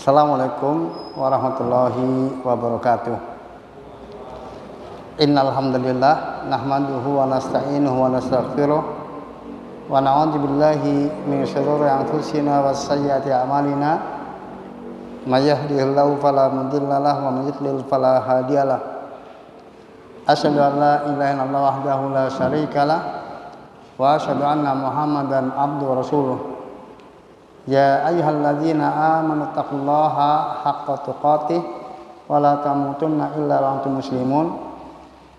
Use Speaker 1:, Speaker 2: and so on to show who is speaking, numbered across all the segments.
Speaker 1: Assalamualaikum warahmatullahi wabarakatuh. Innal hamdalillah nahmaduhu wa nasta'inuhu wa nastaghfiruh wa na'udzu billahi min shururi anfusina wa sayyiati a'malina. May yahdihillahu fala mudilla lahu wa may yudlil fala hadiyalah. Asyhadu an la ilaha illallah wahdahu la syarika lah wa asyhadu anna Muhammadan abduhu wa rasuluh. Ya ayyuhalladzina amanu taqullaha haqqa tuqatih wa la tamutunna illa wa antum muslimun.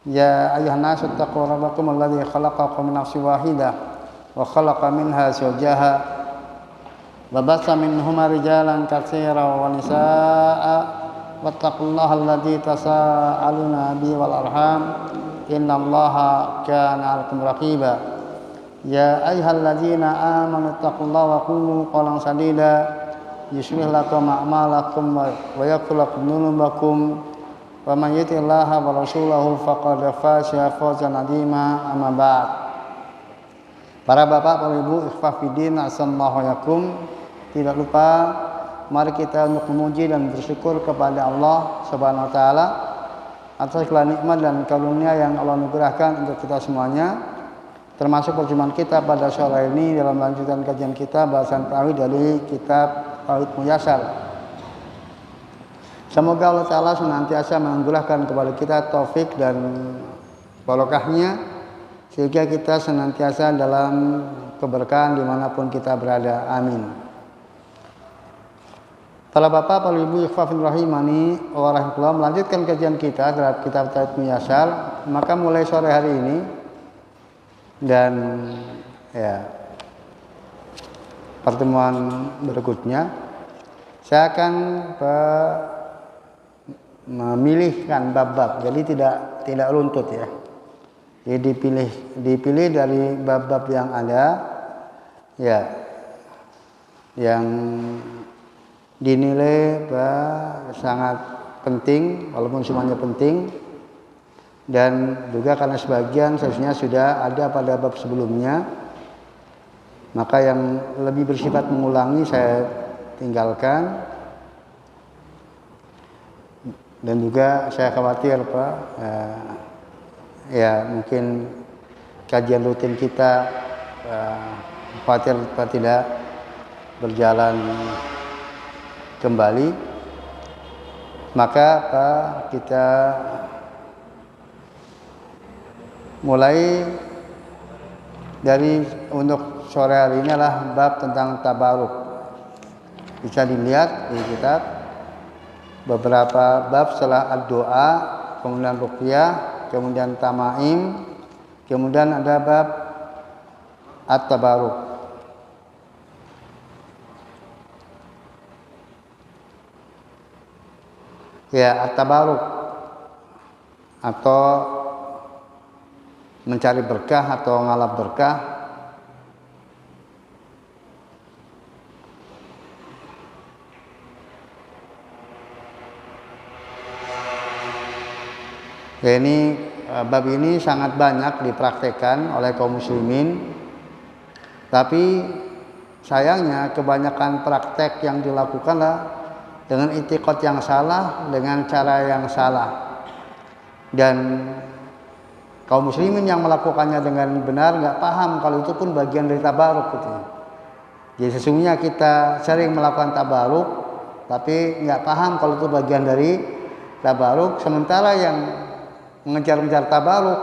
Speaker 1: Ya ayyuhan nasu taqu rabbakum alladzi khalaqakum min nafsin wahidah wa khalaqa minha zawjaha wa bassa minhuma rijalan katsiran wa nisaa'a wattaqullaha alladzi tasaaluna bihi wal arham innallaha kana 'alaikum raqiba. Ya ayyuhalladzina amanu taqullaha wa qulu qawlan sadida yuslih lakum a'malakum wa yaghfir lakum dhunubakum wa man yuti'illaha wa rasulahu faqad faza fawzan 'azima. Amma ba'd. Para bapak, para ibu, ikhwah fiddin, assalamualaikum yakum. Tidak lupa mari kita untuk memuji dan bersyukur kepada Allah Subhanahu wa taala atas segala nikmat dan karunia yang Allah anugerahkan untuk kita semuanya. Termasuk perjumpaan kita pada sore ini dalam lanjutan kajian kita bahasan tauhid dari kitab Tauhid Muyassar. Semoga Allah Ta'ala senantiasa menganugerahkan kepada kita taufik dan barokahnya sehingga kita senantiasa dalam keberkahan dimanapun kita berada. Amin. Para bapak, para ibu, ikhwah rahimani wa rahmatullah, melanjutkan kajian kita terhadap kitab Tauhid Muyassar. Maka mulai sore hari ini dan pertemuan berikutnya saya akan memilihkan bab-bab, jadi tidak runtut ya. Jadi dipilih dari bab-bab yang ada ya, yang dinilai sangat penting walaupun semuanya penting. Dan juga karena sebagian seharusnya sudah ada pada bab sebelumnya, maka yang lebih bersifat mengulangi saya tinggalkan. Dan juga saya khawatir mungkin kajian rutin kita khawatir tidak berjalan kembali, maka kita mulai dari untuk sore hari ini adalah bab tentang tabaruk. Bisa dilihat di kitab beberapa bab setelah ad-doa, kemudian ruqyah, kemudian tamaim, kemudian ada bab at-tabaruk. Ya, at-tabaruk atau mencari berkah atau ngalap berkah. Ya, ini bab ini sangat banyak dipraktekkan oleh kaum muslimin, tapi sayangnya kebanyakan praktek yang dilakukanlah dengan i'tiqad yang salah, dengan cara yang salah. Dan kaum muslimin yang melakukannya dengan benar nggak paham kalau itu pun bagian dari tabaruk gitu. Jadi sesungguhnya kita sering melakukan tabaruk tapi nggak paham kalau itu bagian dari tabaruk. Sementara yang mengejar-ngejar tabaruk,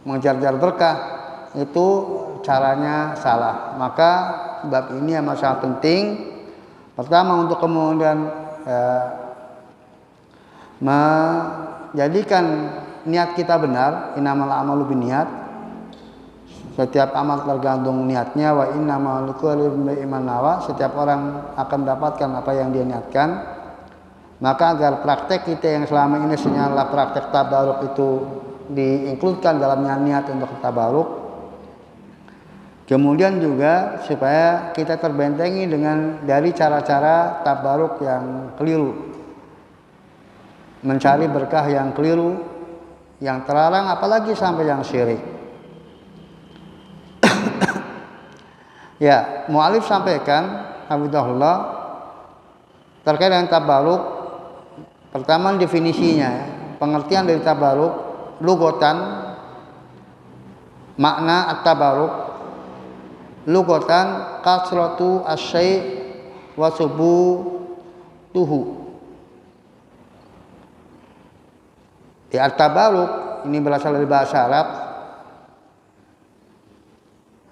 Speaker 1: mengejar-ngejar berkah, itu caranya salah. Maka bab ini amat sangat penting. Pertama, untuk kemudian menjadikan niat kita benar. Innamal a'malu binniyat. Setiap amal tergantung niatnya. Wa innamal likulli imri'in ma nawa. Setiap orang akan mendapatkan apa yang dia niatkan. Maka agar praktek kita yang selama ini senyalah praktek tabaruk itu diinkludkan dalam niat untuk tabaruk. Kemudian juga supaya kita terbentengi dari cara-cara tabaruk yang keliru, mencari berkah yang keliru, yang terlarang, apalagi sampai yang syirik. Ya, mu'alif sampaikan hafizahullah terkait dengan tabaruk. Pertama definisinya, pengertian dari tabaruk, lugatan, makna at-tabaruk, lugatan kasratu asy-syai' wa subutuhu. Di at-tabaruk ini berasal dari bahasa Arab.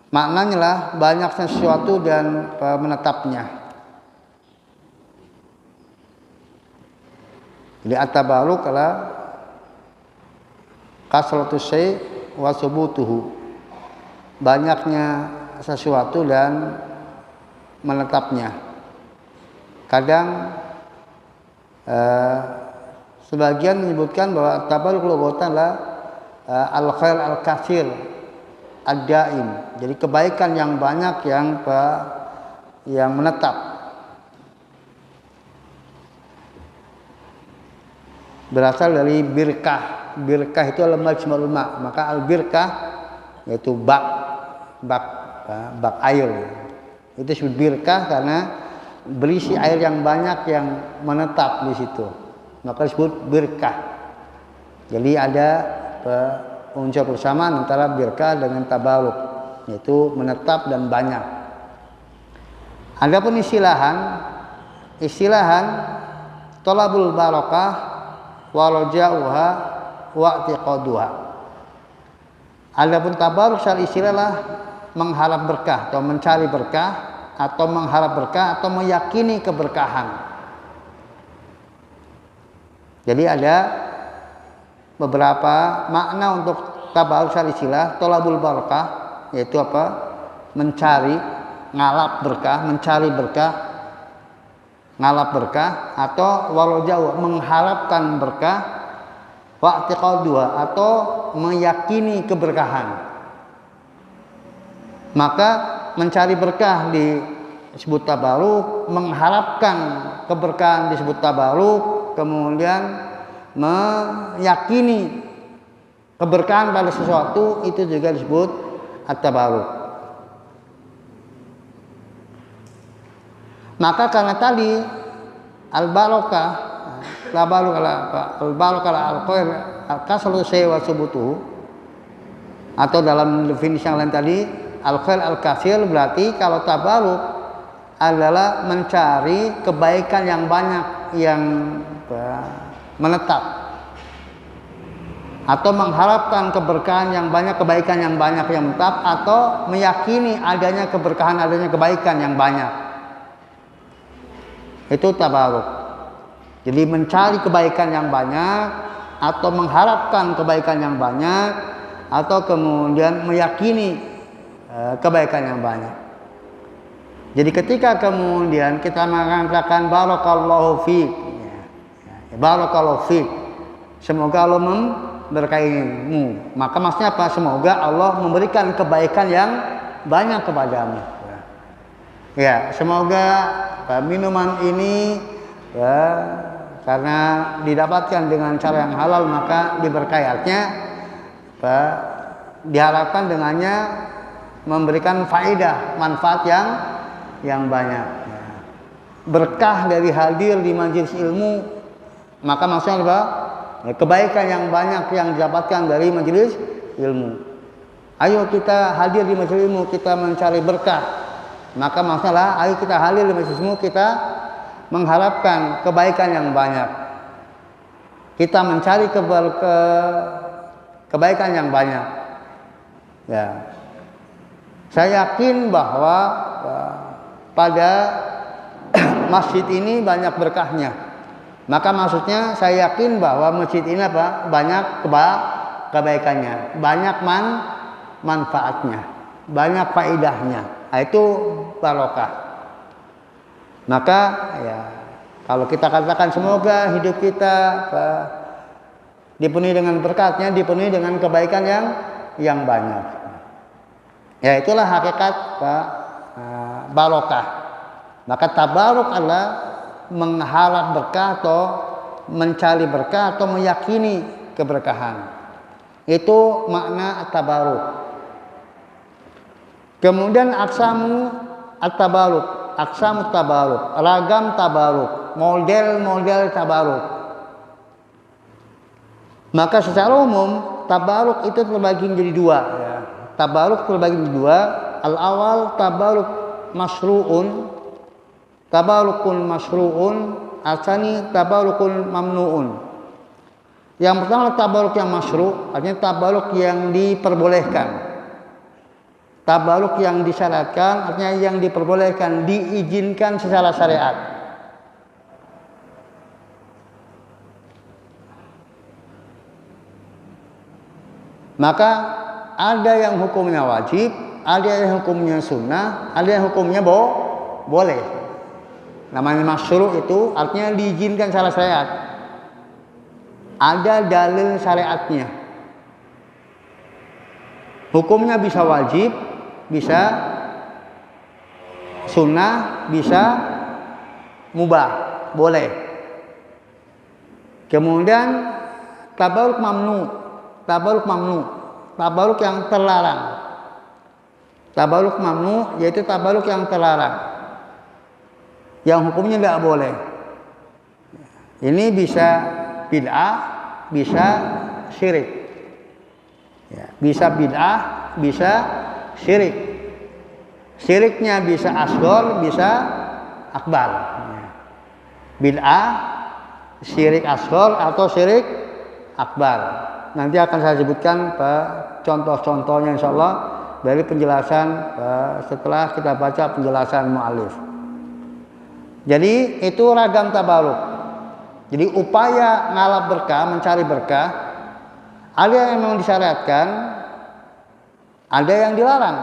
Speaker 1: Maknanya lah banyaknya sesuatu dan menetapnya. Jadi at-tabaruk adalah kasratus syai' wa subutuhu. Banyaknya sesuatu dan menetapnya. Kadang sebagian menyebutkan bahwa at-tabaruk lugatan adalah al-khair al-katsir ad-daim. Jadi kebaikan yang banyak yang menetap. Berasal dari birkah. Birkah itu adalah majma'ul ma'. Maka al-birkah yaitu bak air. Itu disebut birkah karena berisi air yang banyak yang menetap di situ. Maka disebut birkah. Jadi ada unsur persamaan antara birkah dengan tabaruk, yaitu menetap dan banyak. Adapun istilahan thalabul barakah wa raja'uha wa i'tiqaduha. Adapun tabaruk secara istilah mengharap berkah atau mencari berkah atau mengharap berkah atau meyakini keberkahan. Jadi ada beberapa makna untuk tabaruk secara istilah. Thalabul barakah yaitu apa? Mencari, ngalap berkah, mencari berkah, ngalap berkah, atau warojau mengharapkan berkah, wa'tiqaduha atau meyakini keberkahan. Maka mencari berkah disebut tabaruk, mengharapkan keberkahan disebut tabaruk, kemudian meyakini keberkahan pada sesuatu itu juga disebut at-tabaruk. Maka karena tadi al-barakah, al-barakah al-khair al-kasratu syai' wa subutuhu, atau dalam definisi yang lain tadi al-khair al-katsir, berarti kalau tabaruk adalah mencari kebaikan yang banyak yang menetap, atau mengharapkan keberkahan yang banyak, kebaikan yang banyak yang menetap, atau meyakini adanya keberkahan, adanya kebaikan yang banyak. Itu tabaruk. Jadi mencari kebaikan yang banyak, atau mengharapkan kebaikan yang banyak, atau kemudian meyakini kebaikan yang banyak. Jadi ketika kemudian kita mengatakan barakallahu fiik, barakallahu fiik, semoga Allah memberkahimu, maka maksudnya apa? Semoga Allah memberikan kebaikan yang banyak kepadamu. Ya, semoga minuman ini karena didapatkan dengan cara yang halal maka diberkahi. Artinya diharapkan dengannya memberikan faedah, manfaat yang banyak. Berkah dari hadir di majelis ilmu, maka maksudnya apa? Kebaikan yang banyak yang didapatkan dari majelis ilmu. Ayo kita hadir di majelis ilmu, kita mencari berkah. Maka maksudnya ayo kita hadir di majelis ilmu, kita mengharapkan kebaikan yang banyak. Kita mencari kebaikan yang banyak. Ya. Saya yakin bahwa pada masjid ini banyak berkahnya. Maka maksudnya saya yakin bahwa masjid ini apa? Banyak kebaikannya, banyak manfaatnya, banyak faedahnya. Nah, itu barokah. Maka ya kalau kita katakan semoga hidup kita dipenuhi dengan berkatnya, dipenuhi dengan kebaikan yang banyak. Ya itulah hakikat barokah. Maka tabaruk adalah mengharap berkah atau mencari berkah atau meyakini keberkahan. Itu makna tabaruk. Kemudian aksamu at-tabaruk, aksamu tabaruk, ragam tabaruk. model-model tabaruk. Maka secara umum tabaruk itu terbagi menjadi dua. Tabaruk terbagi menjadi dua. Al-awal tabaruk masyru'un, tabarukun masyru'un, asani tabarukun mamnu'un. Yang pertama tabaruk yang masyru', artinya tabaruk yang diperbolehkan. Tabaruk yang disyaratkan, artinya yang diperbolehkan, diizinkan secara syariat. Maka ada yang hukumnya wajib, ada yang hukumnya sunnah, ada yang hukumnya boleh. Namanya masyru' itu artinya diizinkan secara syariat. Ada dalil syariatnya. Hukumnya bisa wajib, bisa sunnah, bisa mubah, boleh. Kemudian tabaruk mamnu, tabaruk yang terlarang. Tabaruk mamnu yaitu tabaruk yang terlarang, yang hukumnya tidak boleh. Ini bisa bid'ah, bisa syirik. Bisa bid'ah, bisa syirik. Syiriknya bisa asghar, bisa akbar. Bid'ah, syirik asghar atau syirik akbar. Nanti akan saya sebutkan contoh-contohnya insyaallah dari penjelasan setelah kita baca penjelasan mu'allif. Jadi itu ragam tabaruk. Jadi upaya ngalap berkah, mencari berkah, ada yang memang disyariatkan, ada yang dilarang.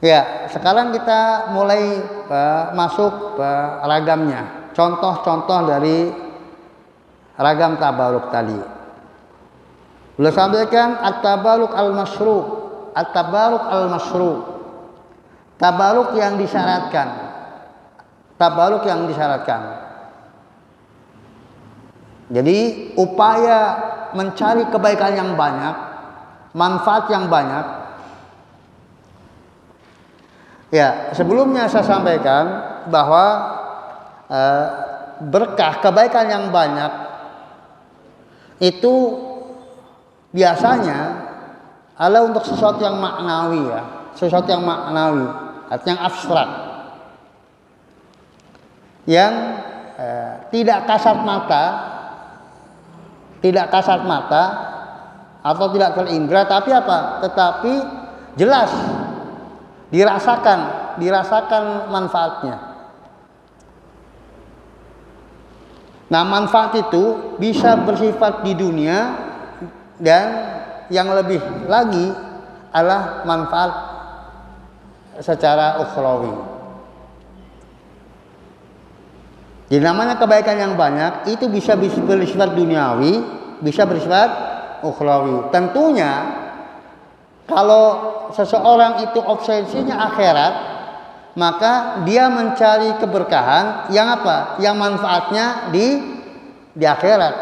Speaker 1: Ya, sekarang kita mulai masuk ke ragamnya. Contoh-contoh dari ragam tabaruk tadi. Beliau sampaikan at-tabaruk al-masyru', at-tabaruk al-masyru'. Tabaruk yang disyaratkan. Tabaruk yang disyaratkan. Jadi upaya mencari kebaikan yang banyak, manfaat yang banyak. Ya, sebelumnya saya sampaikan bahwa berkah kebaikan yang banyak itu biasanya adalah untuk sesuatu yang maknawi, ya, sesuatu yang maknawi, artinya yang abstrak, yang tidak kasat mata atau tidak terindra, tapi apa? Tetapi jelas dirasakan manfaatnya. Nah, manfaat itu bisa bersifat di dunia dan yang lebih lagi adalah manfaat secara ukhrawi. Jadi namanya kebaikan yang banyak itu bisa bersifat duniawi, bisa bersifat ukhrawi. Tentunya kalau seseorang itu obsesinya akhirat, maka dia mencari keberkahan yang apa? Yang manfaatnya di akhirat.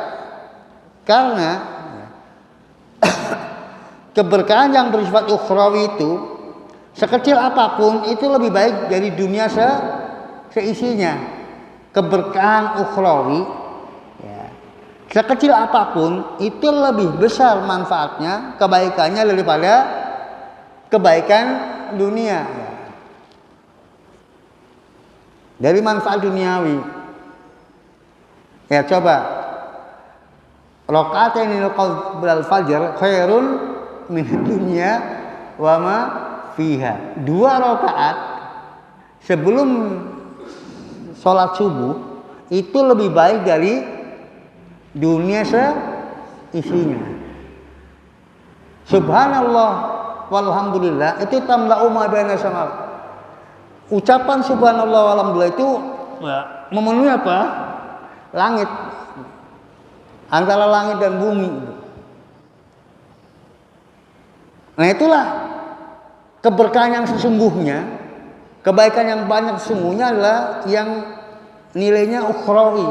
Speaker 1: Karena keberkahan yang bersifat ukhrawi itu sekecil apapun itu lebih baik dari dunia seisinya. Keberkahan ukhrawi, ya, sekecil apapun itu lebih besar manfaatnya, kebaikannya daripada kebaikan dunia, ya. Dari manfaat duniawi. Ya, coba rakaataini qabla al-fajr khairun min dunya wa ma fiha. 2 rakaat sebelum sholat subuh itu lebih baik dari dunia seisinya. Subhanallah walhamdulillah itu tamla'u ma baina sama. Ucapan subhanallah walhamdulillah itu memenuhi apa? Langit. Antara langit dan bumi. Nah, itulah keberkahan yang sesungguhnya. Kebaikan yang banyak sesungguhnya adalah yang nilainya ukhrawi.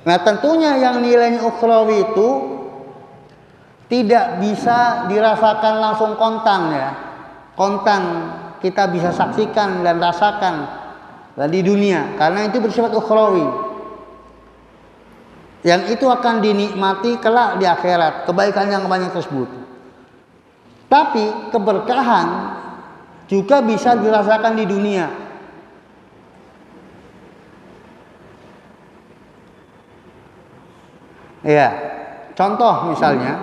Speaker 1: Nah, tentunya yang nilainya ukhrawi itu tidak bisa dirasakan langsung kontan ya. Kontan kita bisa saksikan dan rasakan di dunia karena itu bersifat ukhrawi. Yang itu akan dinikmati kelak di akhirat, kebaikan yang banyak tersebut. Tapi keberkahan juga bisa dirasakan di dunia. Ya, contoh misalnya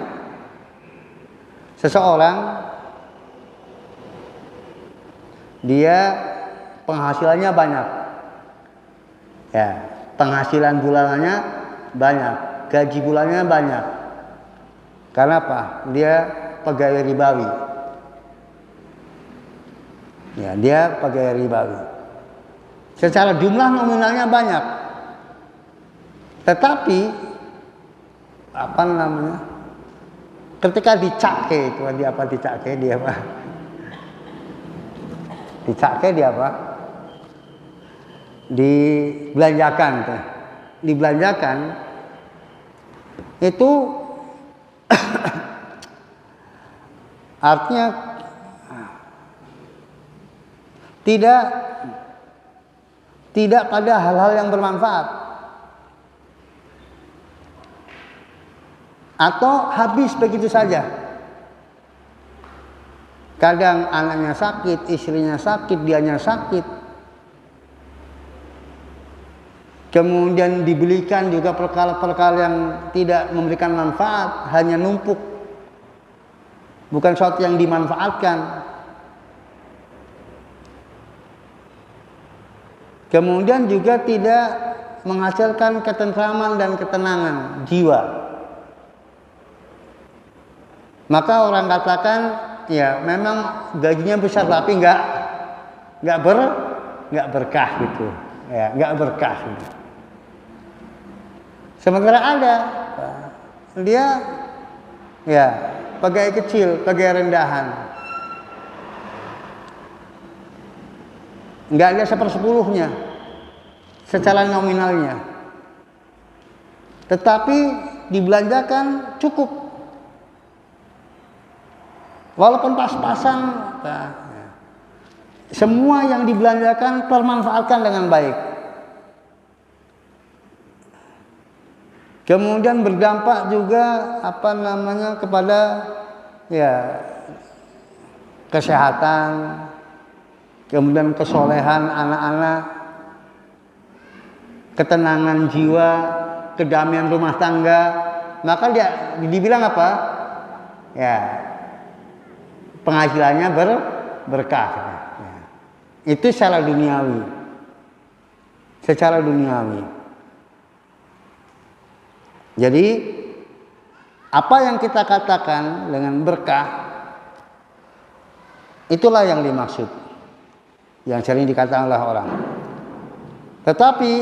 Speaker 1: seseorang dia penghasilannya banyak, ya penghasilan bulanannya banyak, gaji bulannya banyak. Karena apa? Dia pegawai ribawi. Ya, dia pegawai ribawi. Secara jumlah nominalnya banyak, tetapi apa namanya? Ketika dicake itu dia apa? Dicake dia apa? Dicake dia apa? Dibelanjakan tuh. Dibelanjakan itu artinya tidak pada hal-hal yang bermanfaat atau habis begitu saja. Kadang anaknya sakit, istrinya sakit, dianya sakit. Kemudian dibelikan juga perkara-perkara yang tidak memberikan manfaat, hanya numpuk. Bukan sesuatu yang dimanfaatkan. Kemudian juga tidak menghasilkan ketentraman dan ketenangan jiwa. Maka orang katakan, ya memang gajinya besar tapi nggak berkah gitu. Ya, nggak berkah gitu. Sementara ada dia ya pegawai kecil, pegawai rendahan, nggak ada 1/10-nya secara nominalnya, tetapi dibelanjakan cukup, walaupun pas-pasan. Semua yang dibelanjakan termanfaatkan dengan baik. Kemudian berdampak juga apa namanya kepada ya kesehatan, kemudian kesolehan anak-anak, ketenangan jiwa, kedamaian rumah tangga. Maka dia dibilang apa? Ya penghasilannya berkah. Ya. Itu secara duniawi. Secara duniawi. Jadi apa yang kita katakan dengan berkah itulah yang dimaksud, yang sering dikatakan oleh orang. Tetapi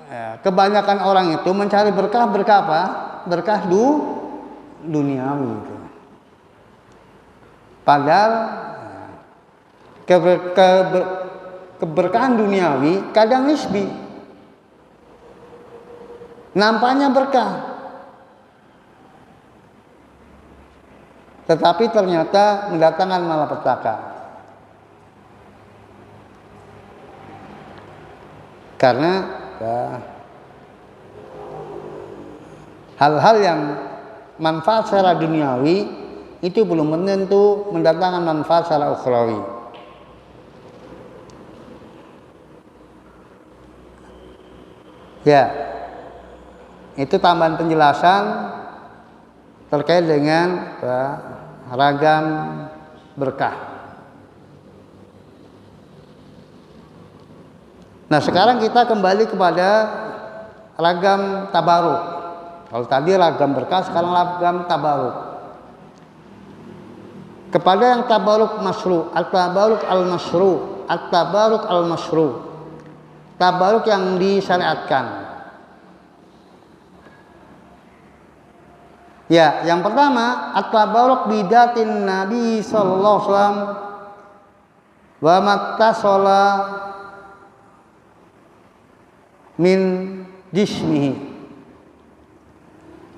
Speaker 1: ya, kebanyakan orang itu mencari berkah apa? Berkah duniawi itu. Padahal keberkahan duniawi kadang nisbi. Nampaknya berkah, tetapi ternyata mendatangkan malapetaka. Karena ya, hal-hal yang manfaat secara duniawi itu belum tentu mendatangkan manfaat secara ukhrawi. Ya, itu tambahan penjelasan terkait dengan ragam berkah. Nah, sekarang kita kembali kepada ragam tabaruk. Kalau tadi ragam berkah, sekarang ragam tabaruk. Kepada yang tabaruk masyru', at-tabaruk al-masyru', at-tabaruk al-masyru'. Tabaruk yang disyariatkan. Ya, yang pertama at-tabaruk bidatin Nabi sallallahu alaihi wasallam wa mattasala min jismihi.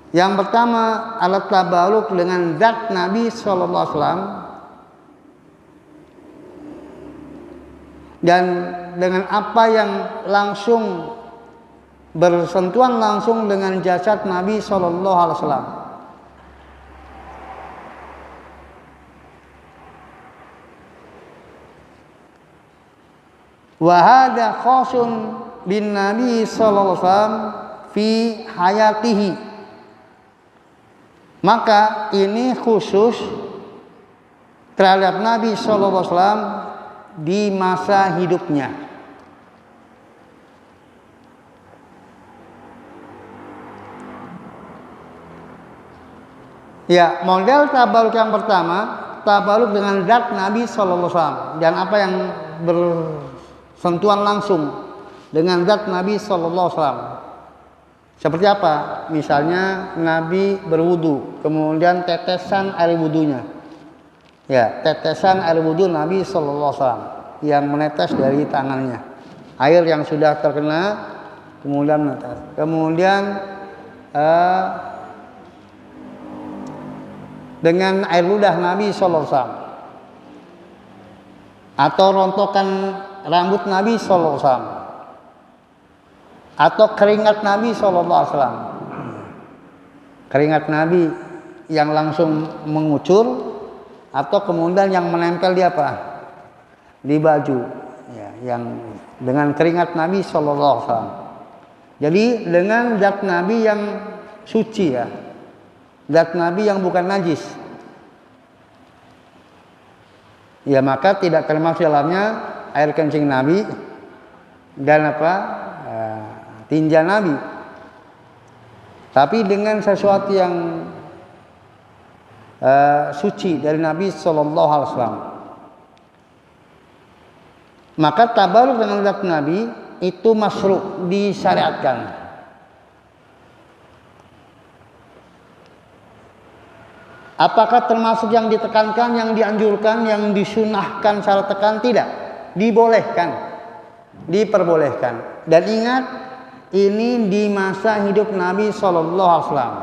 Speaker 1: Yang pertama, alat tabaruk dengan zat Nabi sallallahu alaihi wasallam dan dengan apa yang langsung bersentuhan langsung dengan jasad Nabi sallallahu alaihi wasallam. Wa hadza khasun bin Nabi sallallahu alaihi wasallam fi hayatihi. Maka ini khusus terhadap Nabi sallallahu alaihi wasallam di masa hidupnya. Ya, model tabaruk yang pertama, tabaruk dengan zat Nabi sallallahu alaihi wasallam dan apa yang bersentuhan langsung dengan zat Nabi sallallahu alaihi wasallam. Seperti apa? Misalnya Nabi berwudu, kemudian tetesan air wudunya. Ya, tetesan air wudu Nabi sallallahu alaihi wasallam yang menetes dari tangannya. Air yang sudah terkena kemudian menetes. Kemudian dengan air ludah Nabi sallallahu alaihi wasallam atau rontokan rambut Nabi sallallahu alaihi wasallam atau keringat Nabi sallallahu alaihi wasallam. Keringat Nabi yang langsung mengucur atau kemudian yang menempel di apa? Di baju. Ya, yang dengan keringat Nabi sallallahu alaihi wasallam. Jadi dengan zat Nabi yang suci ya. Zat Nabi yang bukan najis. Ya, maka tidak termasuk dalamnya air kencing Nabi dan apa? Tinja Nabi. Tapi dengan sesuatu yang suci dari Nabi sallallahu alaihi wasallam. Maka tabaruk dengan zat Nabi itu masyru', disyariatkan. Apakah termasuk yang ditekankan, yang dianjurkan, yang disunahkan secara tekan? Tidak. Dibolehkan. Diperbolehkan. Dan ingat, ini di masa hidup Nabi sallallahu alaihi wasallam.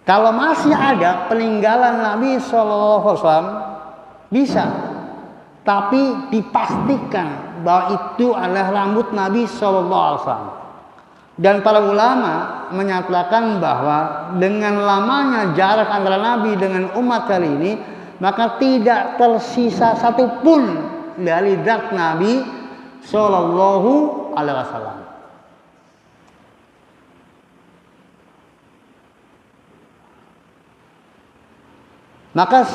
Speaker 1: Kalau masih ada peninggalan Nabi sallallahu alaihi wasallam bisa. Tapi dipastikan bahwa itu adalah rambut Nabi sallallahu alaihi wasallam. Dan para ulama menyatakan bahwa dengan lamanya jarak antara Nabi dengan umat kali ini, maka tidak tersisa satupun dari zat Nabi sallallahu alaihi wasallam. Maka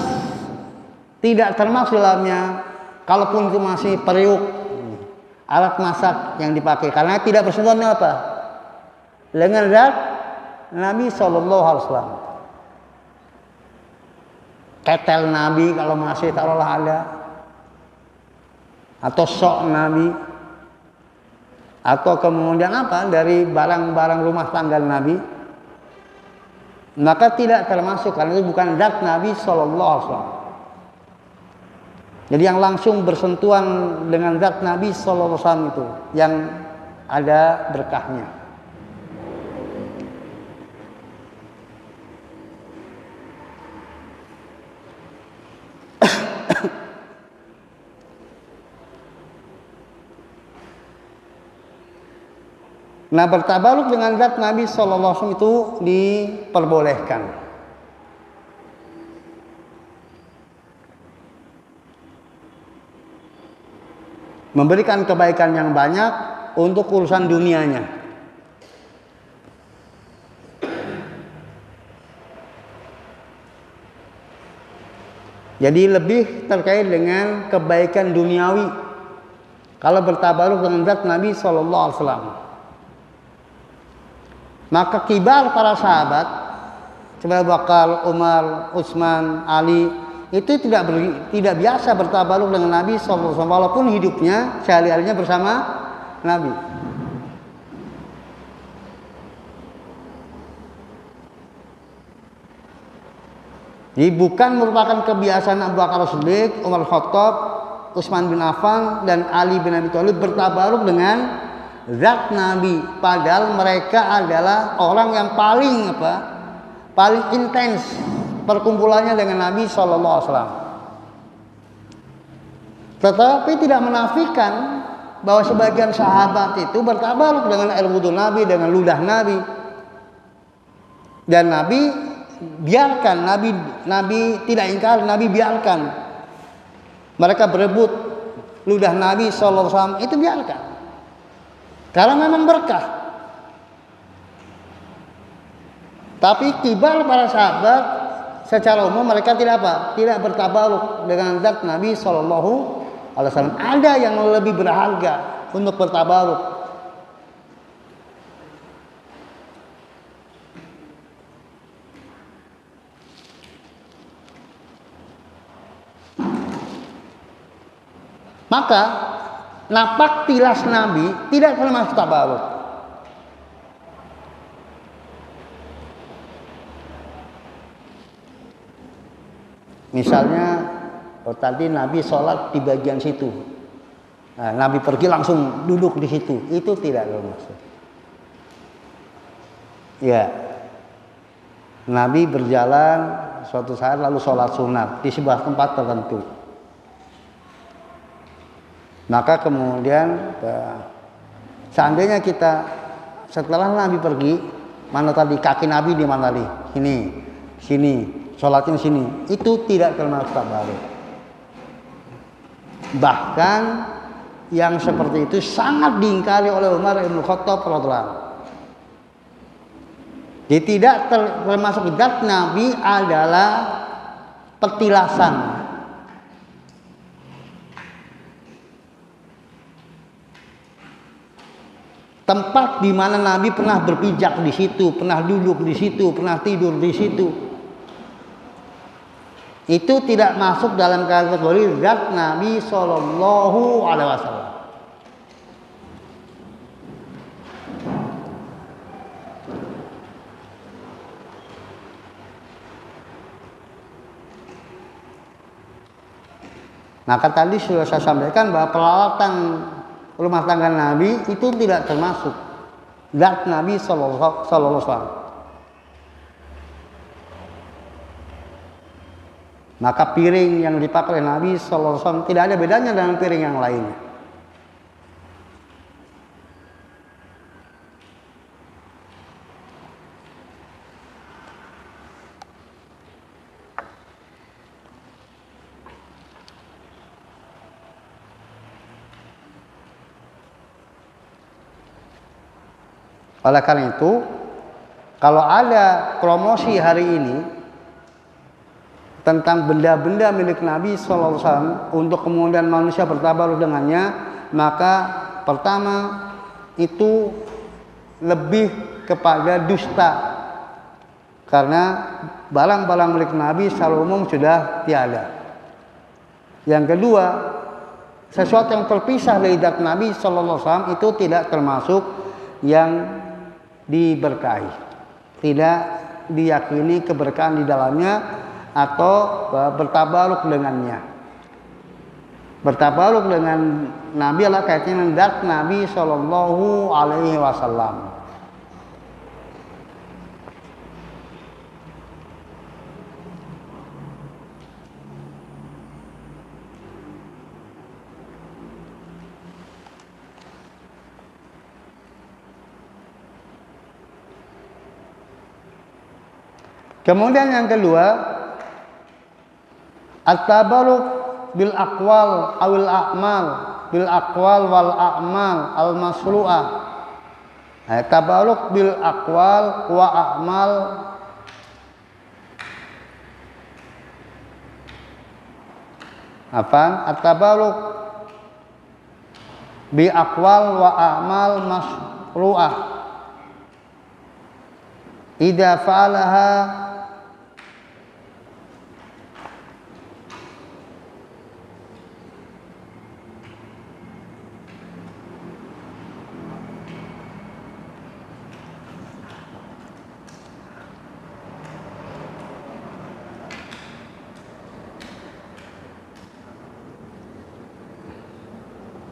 Speaker 1: tidak termasuk dalamnya, kalaupun itu masih periuk, alat masak yang dipakai, karena tidak bersentuhan apa? Dengan zat Nabi sallallahu alaihi wasallam. Ketel Nabi kalau masih taruhlah ada, atau sok Nabi, atau kemudian apa dari barang-barang rumah tangga Nabi, maka tidak termasuk karena itu bukan zat Nabi sallallahu alaihi wasallam. Jadi yang langsung bersentuhan dengan zat Nabi sallallahu alaihi wasallam itu yang ada berkahnya. Nah, bertabaruk dengan zat Nabi sallallahu alaihi wasallam itu diperbolehkan. Memberikan kebaikan yang banyak untuk urusan dunianya. Jadi lebih terkait dengan kebaikan duniawi kalau bertabaruk dengan zat Nabi sallallahu alaihi wasallam. Maka kibar para sahabat seperti Abu Bakar, Umar, Utsman, Ali itu tidak biasa bertabaruk dengan Nabi sallallahu alaihi wasallam walaupun hidupnya sehari-harinya bersama Nabi. Jadi bukan merupakan kebiasaan Abu Bakar As-Siddiq, Umar Khattab, Utsman bin Affan dan Ali bin Abi Thalib bertabaruk dengan zat Nabi, padahal mereka adalah orang yang paling intens perkumpulannya dengan Nabi Shallallahu Alaihi Wasallam. Tetapi tidak menafikan bahwa sebagian sahabat itu bertabaruk dengan air wudhu Nabi, dengan ludah Nabi, dan Nabi biarkan, Nabi tidak ingkar, Nabi biarkan mereka berebut ludah Nabi Shallallahu Alaihi Wasallam, itu biarkan karena memang berkah. Tapi kibal para sahabat secara umum mereka tidak bertabaruk dengan zat Nabi Shallallahu Alaihi Wasallam. Ada yang lebih berharga untuk bertabaruk. Maka napak tilas Nabi tidak termasuk tabaruk. Misalnya tadi Nabi sholat di bagian situ, nah, Nabi pergi langsung duduk di situ, itu tidak termasuk. Ya, Nabi berjalan suatu saat lalu sholat sunat di sebuah tempat tertentu. Maka kemudian seandainya kita setelah Nabi pergi, mana tadi kaki Nabi di mana tadi? Sini, sholatnya sini. Itu tidak termasuk tabaruk. Bahkan yang seperti itu sangat diingkari oleh Umar bin Khattab radhiyallahu anhu. Jadi tidak termasuk zat Nabi adalah petilasan. Tempat di mana Nabi pernah berpijak di situ, pernah duduk di situ, pernah tidur di situ. Itu tidak masuk dalam kategori zat Nabi Shallallahu Alaihi Wasallam. Maka tadi sudah saya sampaikan bahwa peralatan rumah tangga Nabi itu tidak termasuk zat Nabi Sallallahu Alaihi Wasallam. Maka piring yang dipakai oleh Nabi Sallallahu Alaihi Wasallam tidak ada bedanya dengan piring yang lainnya. Oleh karena itu, kalau ada promosi hari ini tentang benda-benda milik Nabi Sallallahu Alaihi Wasallam untuk kemudian manusia bertabaruk dengannya, maka pertama itu lebih kepada dusta, karena barang-barang milik Nabi secara umum sudah tiada. Yang kedua, sesuatu yang terpisah dari zat Nabi Sallallahu Alaihi Wasallam itu tidak termasuk yang diberkahi, tidak diyakini keberkahan di dalamnya atau bertabaruk dengannya. Bertabaruk dengan Nabi adalah kaitannya dengan zat Nabi Shallallahu Alaihi Wasallam. Kemudian yang kedua, at-tabaruk bil aqwal awil a'mal, bil aqwal wal a'mal al masru'ah. Tabaruk bil aqwal wa a'mal at-tabaruk bi aqwal wa a'mal masru'ah. Idza fa'alaha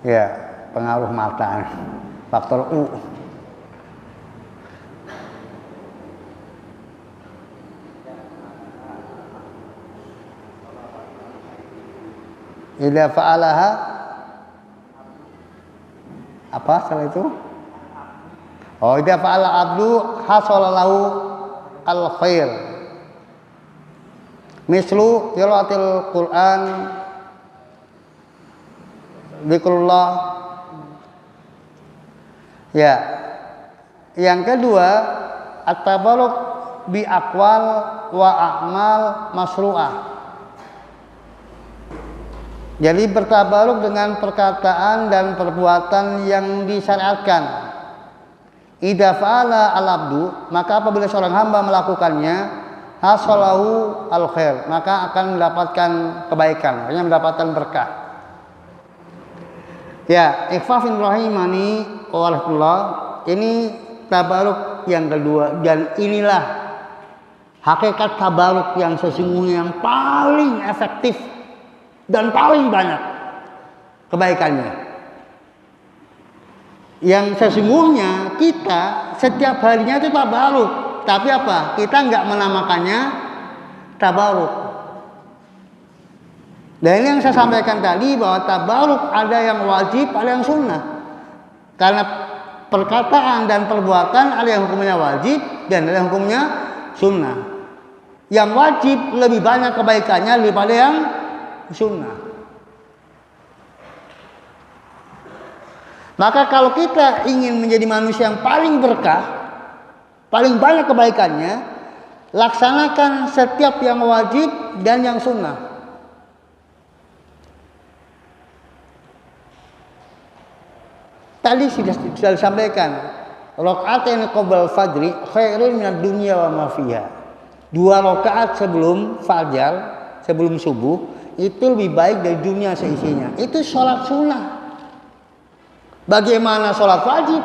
Speaker 1: ya, pengaruh mata. faktor U. Idza fa'alaha apa setelah itu? Oh, idza fa'ala abdu hasalalahu al khair. Mislu qiraatil Qur'an, zikrullah. Ya. Yang kedua, at-tabarruk bi aqwal wa a'mal masru'ah. Jadi bertabaruk dengan perkataan dan perbuatan yang disyariatkan. Idza fa'ala al-abdu, maka apabila seorang hamba melakukannya, hasalahu al-khair, maka akan mendapatkan kebaikan, artinya mendapatkan berkah. Ya, ikhwafin rahimani wallah, ini tabaruk yang kedua, dan inilah hakikat tabaruk yang sesungguhnya yang paling efektif dan paling banyak kebaikannya. Yang sesungguhnya kita setiap harinya itu tabaruk, tapi apa? Kita nggak menamakannya tabaruk. Dan ini yang saya sampaikan tadi, bahwa tabaruk ada yang wajib, ada yang sunnah. Karena perkataan dan perbuatan ada yang hukumnya wajib dan ada yang hukumnya sunnah. Yang wajib lebih banyak kebaikannya daripada yang sunnah. Maka kalau kita ingin menjadi manusia yang paling berkah, paling banyak kebaikannya, laksanakan setiap yang wajib dan yang sunnah. Tadi sudah disampaikan, rakaatain qabla fajri khairun minad dunya wa ma fiha. 2 rakaat sebelum fajar, sebelum subuh, itu lebih baik dari dunia seisinya. Itu sholat sunnah. Bagaimana sholat wajib?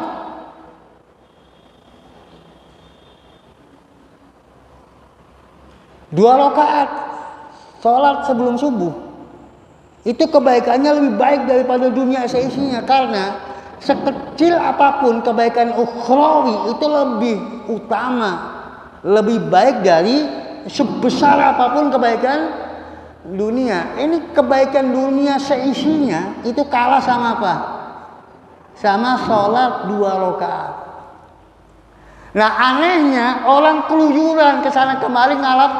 Speaker 1: Dua rakaat sholat sebelum subuh, itu kebaikannya lebih baik daripada dunia seisinya. Karena sekecil apapun kebaikan ukhrawi itu lebih utama, lebih baik dari sebesar apapun kebaikan dunia. Ini kebaikan dunia seisinya itu kalah sama apa? Sama sholat 2 rakaat. Nah, anehnya orang keluyuran ke sana kemari ngalap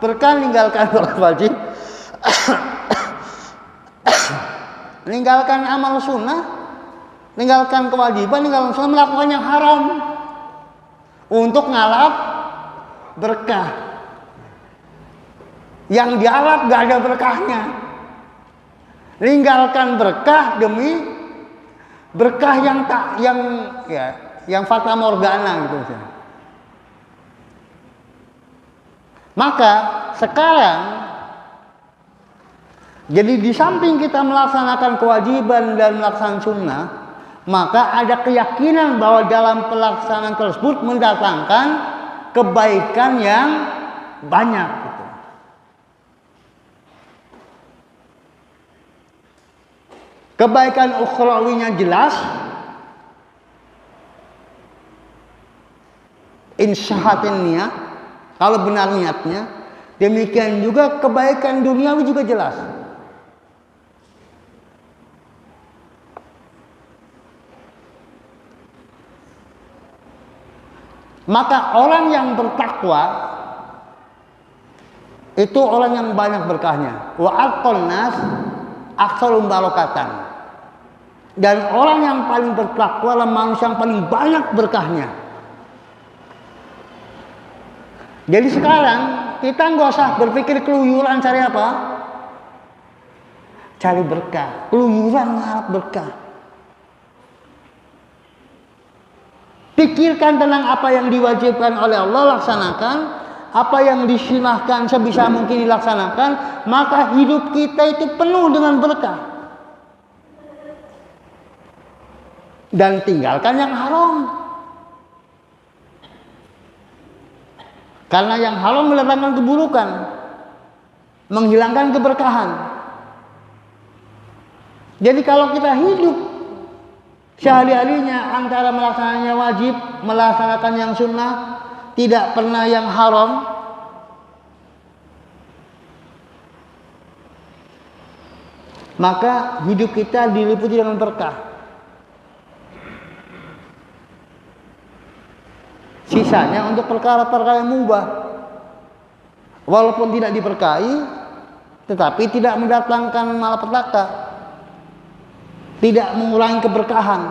Speaker 1: berkah, meninggalkan sholat wajib, meninggalkan amal sunnah, meninggalkan kewajiban, meninggalkan sunnah, melakukan yang haram untuk ngalap berkah. Yang dialap gak ada berkahnya. Meninggalkan berkah demi berkah yang fata morgana gitu. Maka sekarang jadi di samping kita melaksanakan kewajiban dan melaksanakan sunnah, maka ada keyakinan bahwa dalam pelaksanaan tersebut mendatangkan kebaikan yang banyak gitu. Kebaikan ukhrawinya jelas, insyahatin niat, kalau benar niatnya. Demikian juga kebaikan duniawi juga jelas. Maka orang yang bertakwa itu orang yang banyak berkahnya. Wa aqon nas aktsarum barokatan. Dan orang yang paling bertakwa adalah manusia yang paling banyak berkahnya. Jadi sekarang kita nggak usah berpikir keluyuran cari apa? Cari berkah. Keluyuran ngarep berkah. Pikirkan tentang apa yang diwajibkan oleh Allah, laksanakan. Apa yang disunahkan sebisa mungkin dilaksanakan. Maka hidup kita itu penuh dengan berkah. Dan tinggalkan yang haram. Karena yang haram mendatangkan keburukan, menghilangkan keberkahan. Jadi kalau kita hidup Sehari-harinya antara melaksanakan yang wajib, melaksanakan yang sunnah, tidak pernah yang haram, maka hidup kita diliputi dengan berkah. Sisanya untuk perkara-perkara yang mubah, walaupun tidak diberkahi, tetapi tidak mendatangkan malapetaka, tidak mengurangi keberkahan.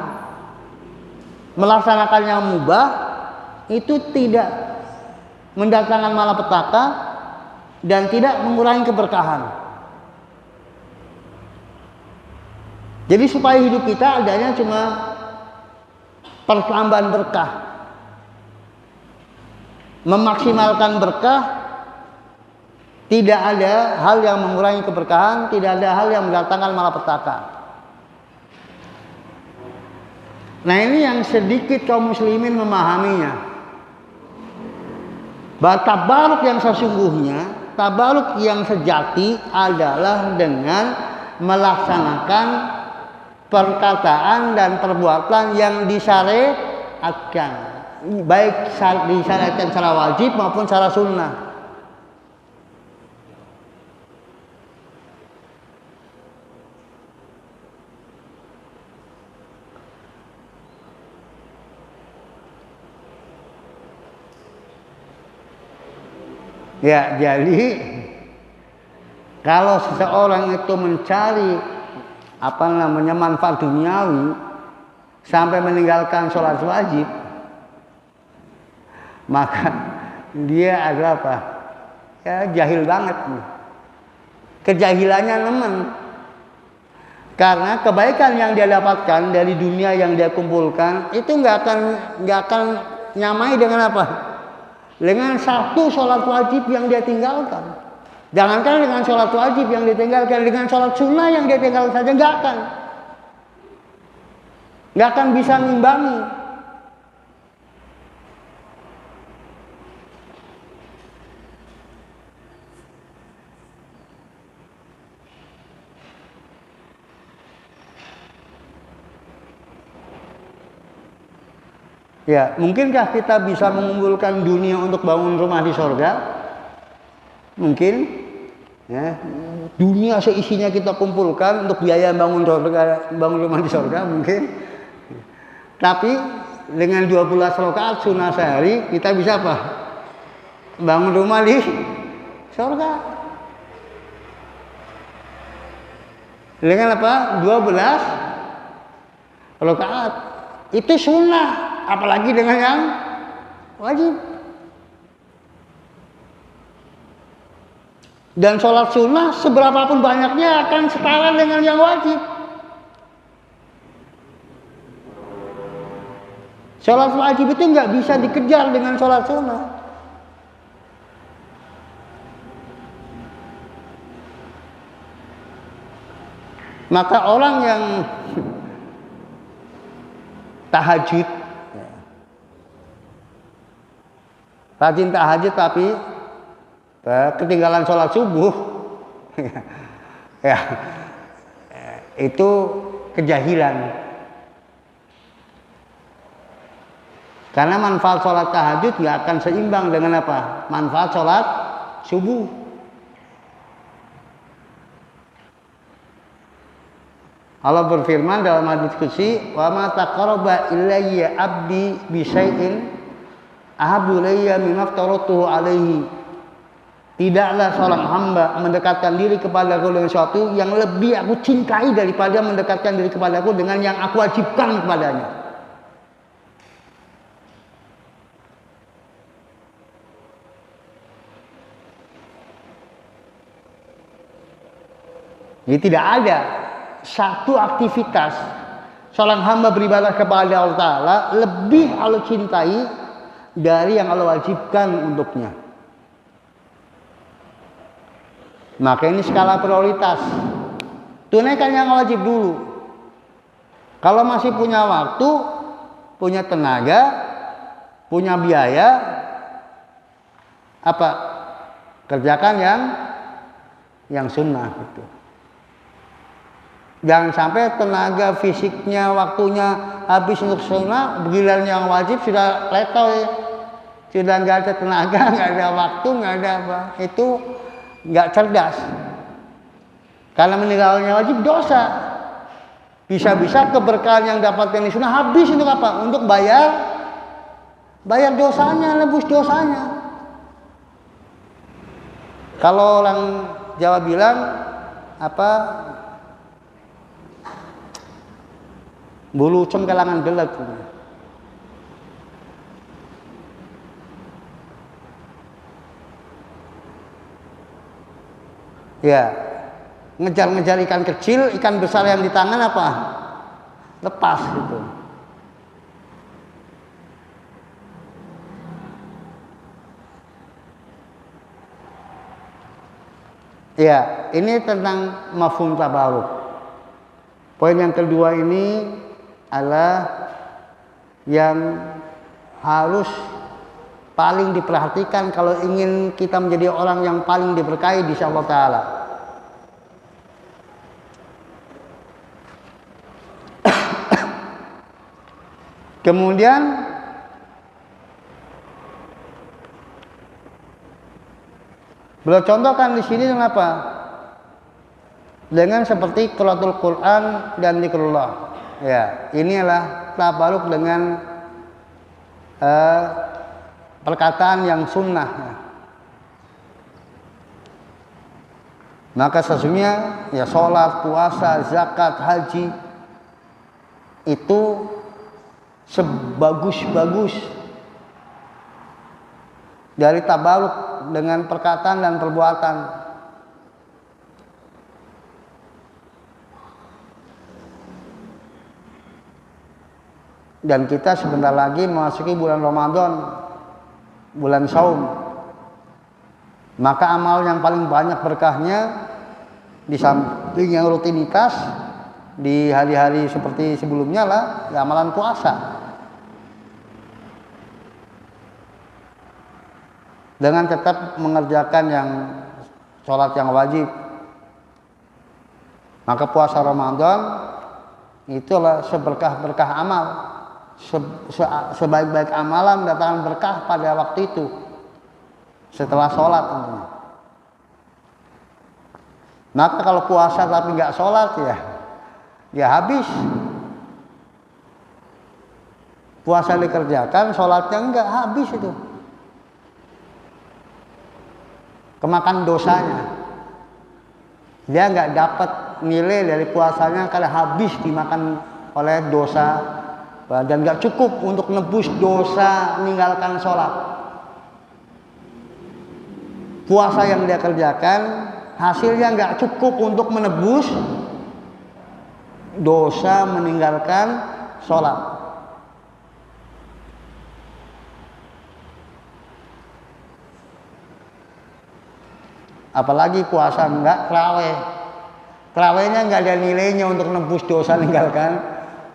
Speaker 1: Melaksanakan yang mubah itu tidak mendatangkan malapetaka dan tidak mengurangi keberkahan. Jadi supaya hidup kita adanya cuma pertambahan berkah, memaksimalkan berkah, tidak ada hal yang mengurangi keberkahan, tidak ada hal yang mendatangkan malapetaka. Nah, ini yang sedikit kaum muslimin memahaminya. Bahwa tabaruk yang sesungguhnya, tabaruk yang sejati adalah dengan melaksanakan perkataan dan perbuatan yang disyariatkan, baik disyariatkan secara wajib maupun secara sunnah. Ya, jadi kalau seseorang itu mencari manfaat duniawi sampai meninggalkan sholat wajib, maka dia adalah apa? Ya, jahil banget. Kejahilannya nemen. Karena kebaikan yang dia dapatkan dari dunia yang dia kumpulkan itu nggak akan nyamai dengan apa? Dengan satu sholat wajib yang dia tinggalkan. Jangankan dengan sholat wajib yang ditinggalkan, dengan sholat sunnah yang dia tinggalkan saja nggak akan bisa mengimbangi. Ya, mungkinkah kita bisa mengumpulkan dunia untuk bangun rumah di sorga? Mungkin. Ya, dunia seisinya kita kumpulkan untuk biaya bangun rumah di sorga mungkin. Tapi dengan 12 rakaat sunnah sehari kita bisa apa? Bangun rumah di sorga. Dengan apa? 12 rakaat. Itu sunnah, apalagi dengan yang wajib. Dan sholat sunnah seberapapun banyaknya akan setara dengan yang wajib. Sholat wajib itu nggak bisa dikejar dengan sholat sunnah. Maka orang yang tahajud, rajin tahajud tapi ketinggalan sholat subuh, ya, itu kejahilan. Karena manfaat sholat tahajud nggak akan seimbang dengan apa? Manfaat sholat subuh. Allah berfirman dalam hadits qudsi, "Wa ma taqarraba ilayya 'abdi bi syai'in ahabbu ilayya mimma aftaratuhu 'alaihi." Tidaklah seorang hamba mendekatkan diri kepadaku dengan sesuatu yang lebih aku cintai daripada mendekatkan diri kepadaku dengan yang aku wajibkan kepadanya. Jadi tidak ada satu aktivitas seorang hamba beribadah kepada Allah Ta'ala lebih Allah cintai dari yang Allah wajibkan untuknya. Maka ini skala prioritas. Tunaikan yang wajib dulu. Kalau masih punya waktu, punya tenaga, punya biaya, apa? Kerjakan yang sunnah itu. Jangan sampai tenaga fisiknya, waktunya habis untuk sunnah, giliran yang wajib sudah letoy, sudah nggak ada tenaga, nggak ada waktu, nggak ada apa, itu nggak cerdas. Karena meninggalnya wajib dosa, bisa-bisa keberkahan yang dapatkan di sunnah habis untuk apa? Untuk bayar dosanya, nebus dosanya. Kalau orang Jawa bilang apa? Bulu cengkelangan delek. Ya, ngejar-ngejar ikan kecil, ikan besar yang di tangan apa? Lepas gitu. Ya, ini tentang mafhum tabaruk. Poin yang kedua ini adalah yang harus paling diperhatikan kalau ingin kita menjadi orang yang paling diberkahi di Allah Ta'ala. Kemudian beliau contohkan di sini dengan apa? Dengan seperti qiraatul Quran dan zikrullah. Ya, inilah tabaruk dengan perkataan yang sunnah. Maka sesungguhnya ya sholat, puasa, zakat, haji itu sebagus-bagus dari tabaruk dengan perkataan dan perbuatan. Dan kita sebentar lagi memasuki bulan Ramadan, bulan saum. Maka amal yang paling banyak berkahnya di samping yang rutinitas di hari-hari seperti sebelumnya lah, ya amalan puasa. Dengan tetap mengerjakan yang sholat yang wajib. Maka puasa Ramadan itulah seberkah-berkah amal. Sebaik-baik amalan mendatangkan berkah pada waktu itu setelah sholat tentunya. Maka kalau puasa tapi nggak sholat ya habis. Puasa dikerjakan, sholatnya nggak habis itu. Kemakan dosanya. Dia nggak dapat nilai dari puasanya karena habis dimakan oleh dosa. Dan gak cukup untuk nebus dosa meninggalkan sholat. Puasa yang dia kerjakan hasilnya gak cukup untuk menebus dosa meninggalkan sholat. Apalagi puasa enggak terawih. Terawihnya enggak ada nilainya untuk nebus dosa meninggalkan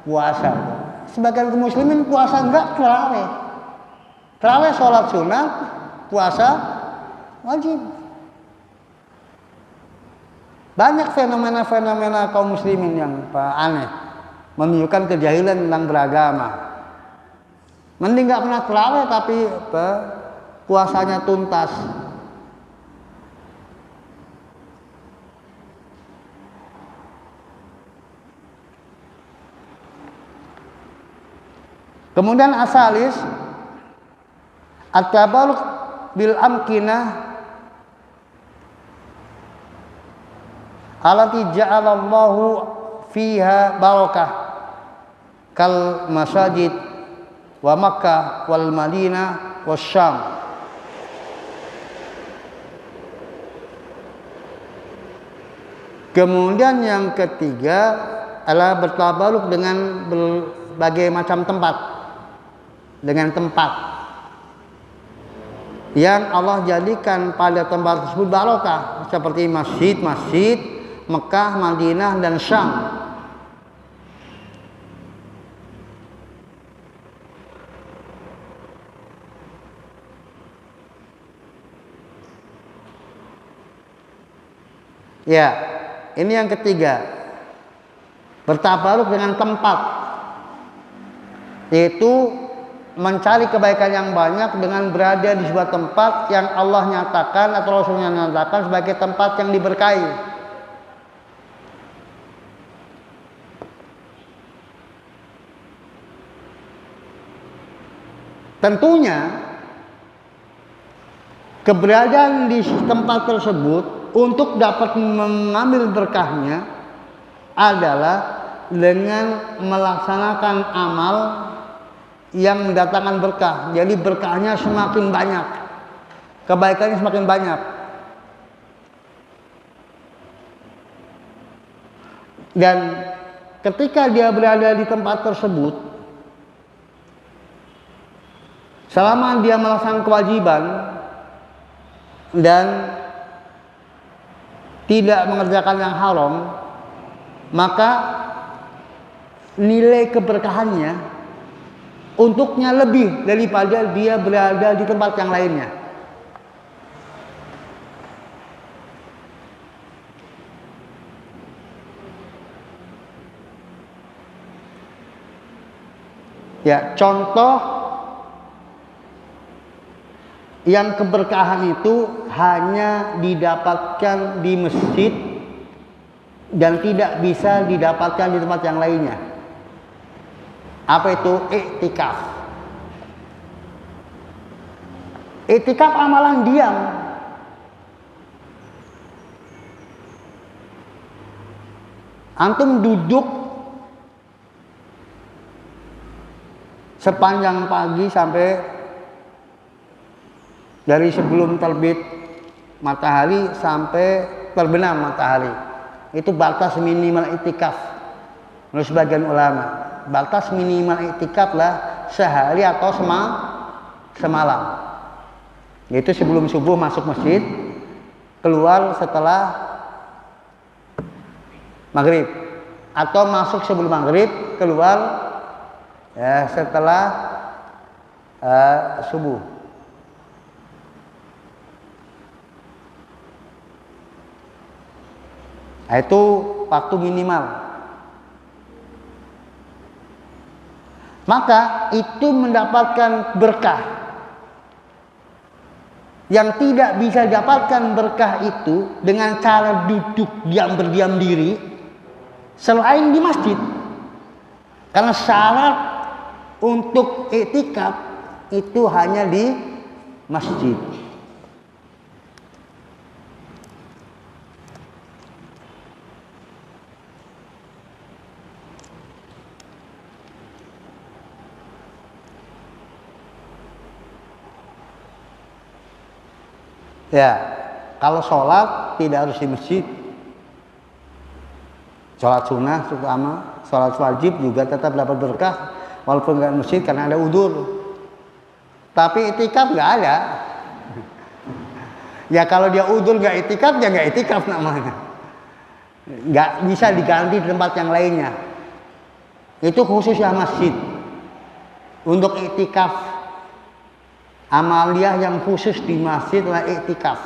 Speaker 1: puasa. Sebagian kaum muslimin puasa enggak terawih. Terawih sholat sunnah, puasa wajib. Banyak fenomena-fenomena kaum muslimin yang aneh, menunjukkan kejahilan tentang beragama. Mending nggak pernah terawih tapi puasanya tuntas. Kemudian asalis at-tabarruk bil amkinah allati ja'alallahu fiha barakah kal masajid wa Makkah wal Madinah wasyam. Kemudian yang ketiga adalah bertabaruk dengan berbagai macam tempat. Dengan tempat yang Allah jadikan pada tempat tersebut barokah seperti masjid-masjid Mekah, Madinah dan Syam. Ya, ini yang ketiga. Bertabaruk dengan tempat. yaitu mencari kebaikan yang banyak dengan berada di sebuah tempat yang Allah nyatakan atau Rasulnya nyatakan sebagai tempat yang diberkahi. Tentunya keberadaan di tempat tersebut untuk dapat mengambil berkahnya adalah dengan melaksanakan amal yang mendatangkan berkah. Jadi berkahnya semakin banyak, kebaikannya semakin banyak. Dan ketika dia berada di tempat tersebut, selama dia melaksanakan kewajiban dan tidak mengerjakan yang haram, maka nilai keberkahannya untuknya lebih daripada dia berada di tempat yang lainnya. Ya, contoh yang keberkahan itu hanya didapatkan di masjid dan tidak bisa didapatkan di tempat yang lainnya. Apa itu? Iktikaf. Iktikaf amalan diam. Antum duduk sepanjang pagi sampai dari sebelum terbit matahari sampai terbenam matahari. Itu batas minimal iktikaf menurut sebagian ulama. Batas minimal iktikaf lah sehari atau semalam. Yaitu sebelum subuh masuk masjid, keluar setelah maghrib, atau masuk sebelum maghrib, keluar ya setelah subuh. Nah, itu waktu minimal. Maka itu mendapatkan berkah. Yang tidak bisa dapatkan berkah itu dengan cara duduk berdiam diri selain di masjid. Karena syarat untuk iktikaf itu hanya di masjid. Ya, kalau sholat tidak harus di masjid. Sholat sunnah terutama, sholat wajib juga tetap dapat berkah walaupun nggak di masjid karena ada udzur. Tapi iktikaf nggak ada. Ya kalau dia udzur nggak iktikaf, ya nggak iktikaf namanya. Nggak bisa diganti di tempat yang lainnya. Itu khususnya masjid. Untuk iktikaf amaliyah yang khusus di masjid adalah iktikaf.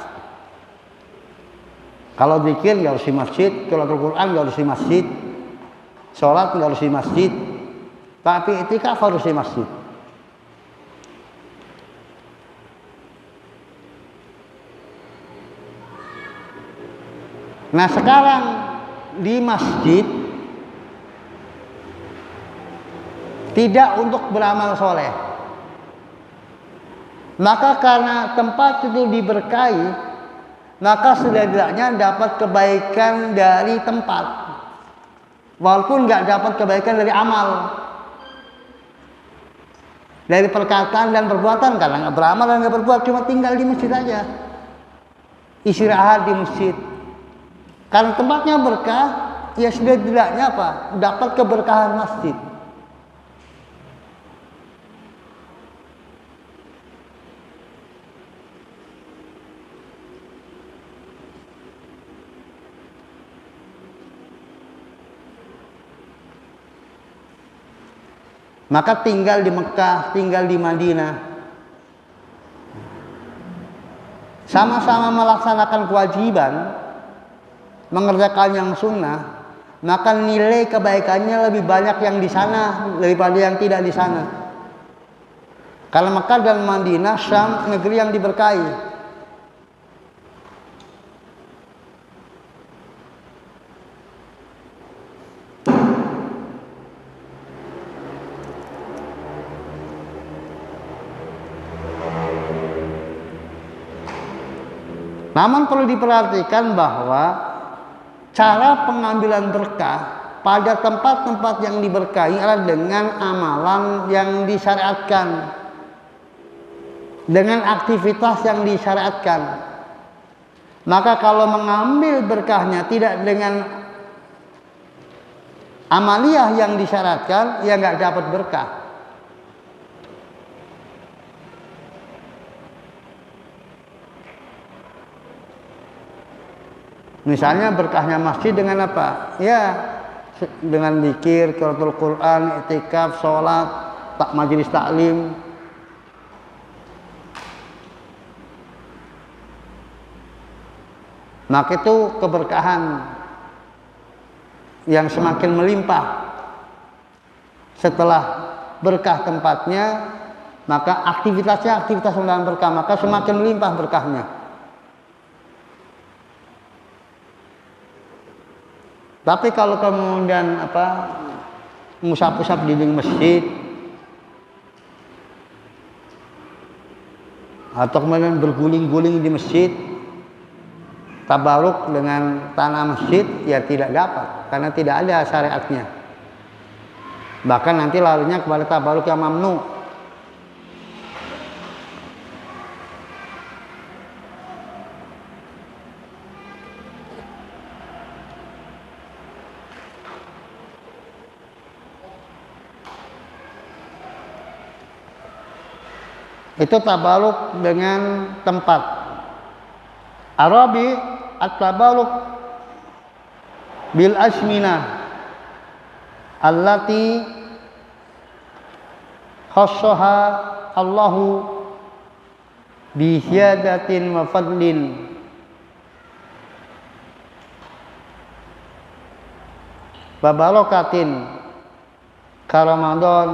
Speaker 1: Kalau zikir nggak harus di masjid, qiraatul Quran nggak harus di masjid, sholat nggak harus di masjid, tapi iktikaf harus di masjid. Nah sekarang di masjid tidak untuk beramal soleh. Maka karena tempat itu diberkahi, maka setidaknya dapat kebaikan dari tempat. Walaupun nggak dapat kebaikan dari amal. Dari perkataan dan perbuatan, karena nggak beramal dan nggak berbuat, cuma tinggal di masjid aja. Istirahat di masjid. Karena tempatnya berkah, ya setidaknya apa? Dapat keberkahan masjid. Maka tinggal di Mekah, tinggal di Madinah, sama-sama melaksanakan kewajiban, mengerjakan yang sunnah, maka nilai kebaikannya lebih banyak yang di sana daripada yang tidak di sana. Kalau Mekah dan Madinah, Syam, negeri yang diberkahi. Namun perlu diperhatikan bahwa cara pengambilan berkah pada tempat-tempat yang diberkahi adalah dengan amalan yang disyariatkan, dengan aktivitas yang disyariatkan. Maka kalau mengambil berkahnya tidak dengan amaliyah yang disyariatkan, ya nggak dapat berkah. Misalnya berkahnya masjid dengan apa? Ya, dengan zikir, qiraatul Quran, i'tikaf, sholat, majelis taklim. Maka itu keberkahan yang semakin melimpah. Setelah berkah tempatnya, maka aktivitasnya aktivitas yang berkah, maka semakin melimpah berkahnya. Tapi kalau kemudian musab-musab dinding masjid atau kemudian berguling-guling di masjid, tabaruk dengan tanah masjid, ya tidak dapat karena tidak ada syariatnya. Bahkan nanti larinya kepada tabaruk yang mamnu. Itu tabaruk dengan tempat. Arabi at-tabaruk bil asminah allati khassaha Allahu bi ziyadatin wa fadlin. Babarakatin ka Ramadan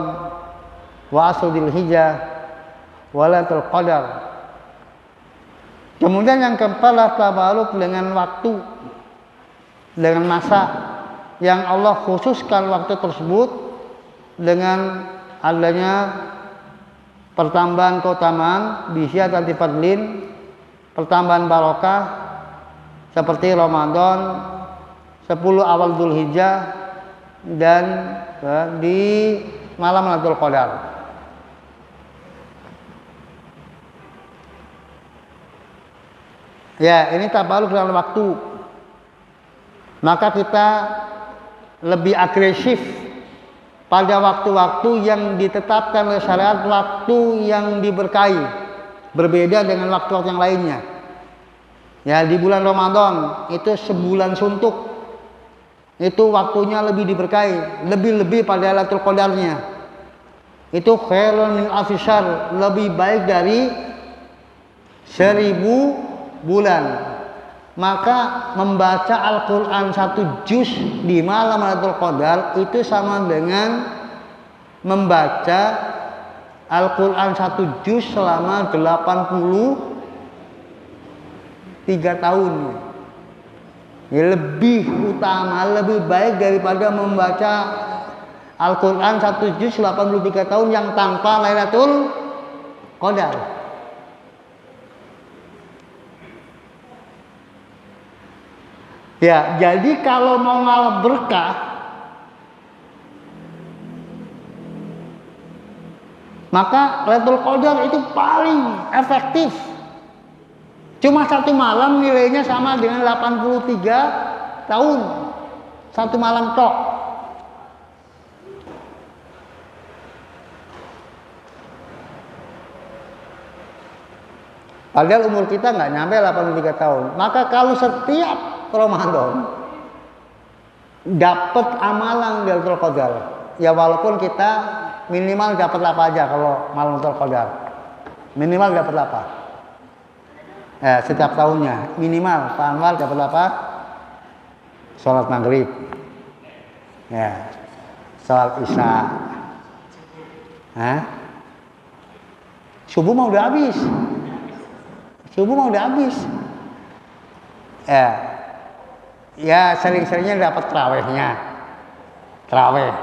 Speaker 1: wa asrul hijjah walatul qadar. Kemudian yang keempat, tabaruk dengan waktu, dengan masa yang Allah khususkan waktu tersebut dengan adanya pertambahan keutamaan, bisyadati fadlin, pertambahan barokah seperti Ramadan, 10 awal Dzulhijjah dan di malam Lailatul Qadar. Ya, ini tabaruk dengan waktu. Maka kita lebih agresif pada waktu-waktu yang ditetapkan oleh syariat, waktu yang diberkahi, berbeda dengan waktu-waktu yang lainnya. Ya, di bulan Ramadan itu sebulan suntuk, itu waktunya lebih diberkahi, lebih-lebih pada Lailatul Qadarnya. Itu khairun min alfi syahr, lebih baik dari 1000 bulan. Maka membaca Al-Quran 1 juz di malam Lailatul Qadar itu sama dengan membaca Al-Quran 1 juz selama 83 tahun. Ya, lebih utama, lebih baik daripada membaca Al-Quran 1 juz 83 tahun yang tanpa Lailatul Qadar. Ya, jadi kalau mau ngalap berkah, maka Lailatul Qadar itu paling efektif. Cuma 1 malam nilainya sama dengan 83 tahun. 1 malam tok. Padahal umur kita nggak nyampe 83 tahun. Maka kalau setiap Ramadan dapat amalan Lailatul Qadar, ya walaupun kita minimal dapat apa aja kalau malam Lailatul Qadar, minimal dapat apa? Setiap tahunnya minimal Pak Anwar dapat apa? Sholat maghrib, Ya, sholat isya. Hah? Subuh mau udah habis. Ya sering-seringnya dapat terawihnya. Terawih.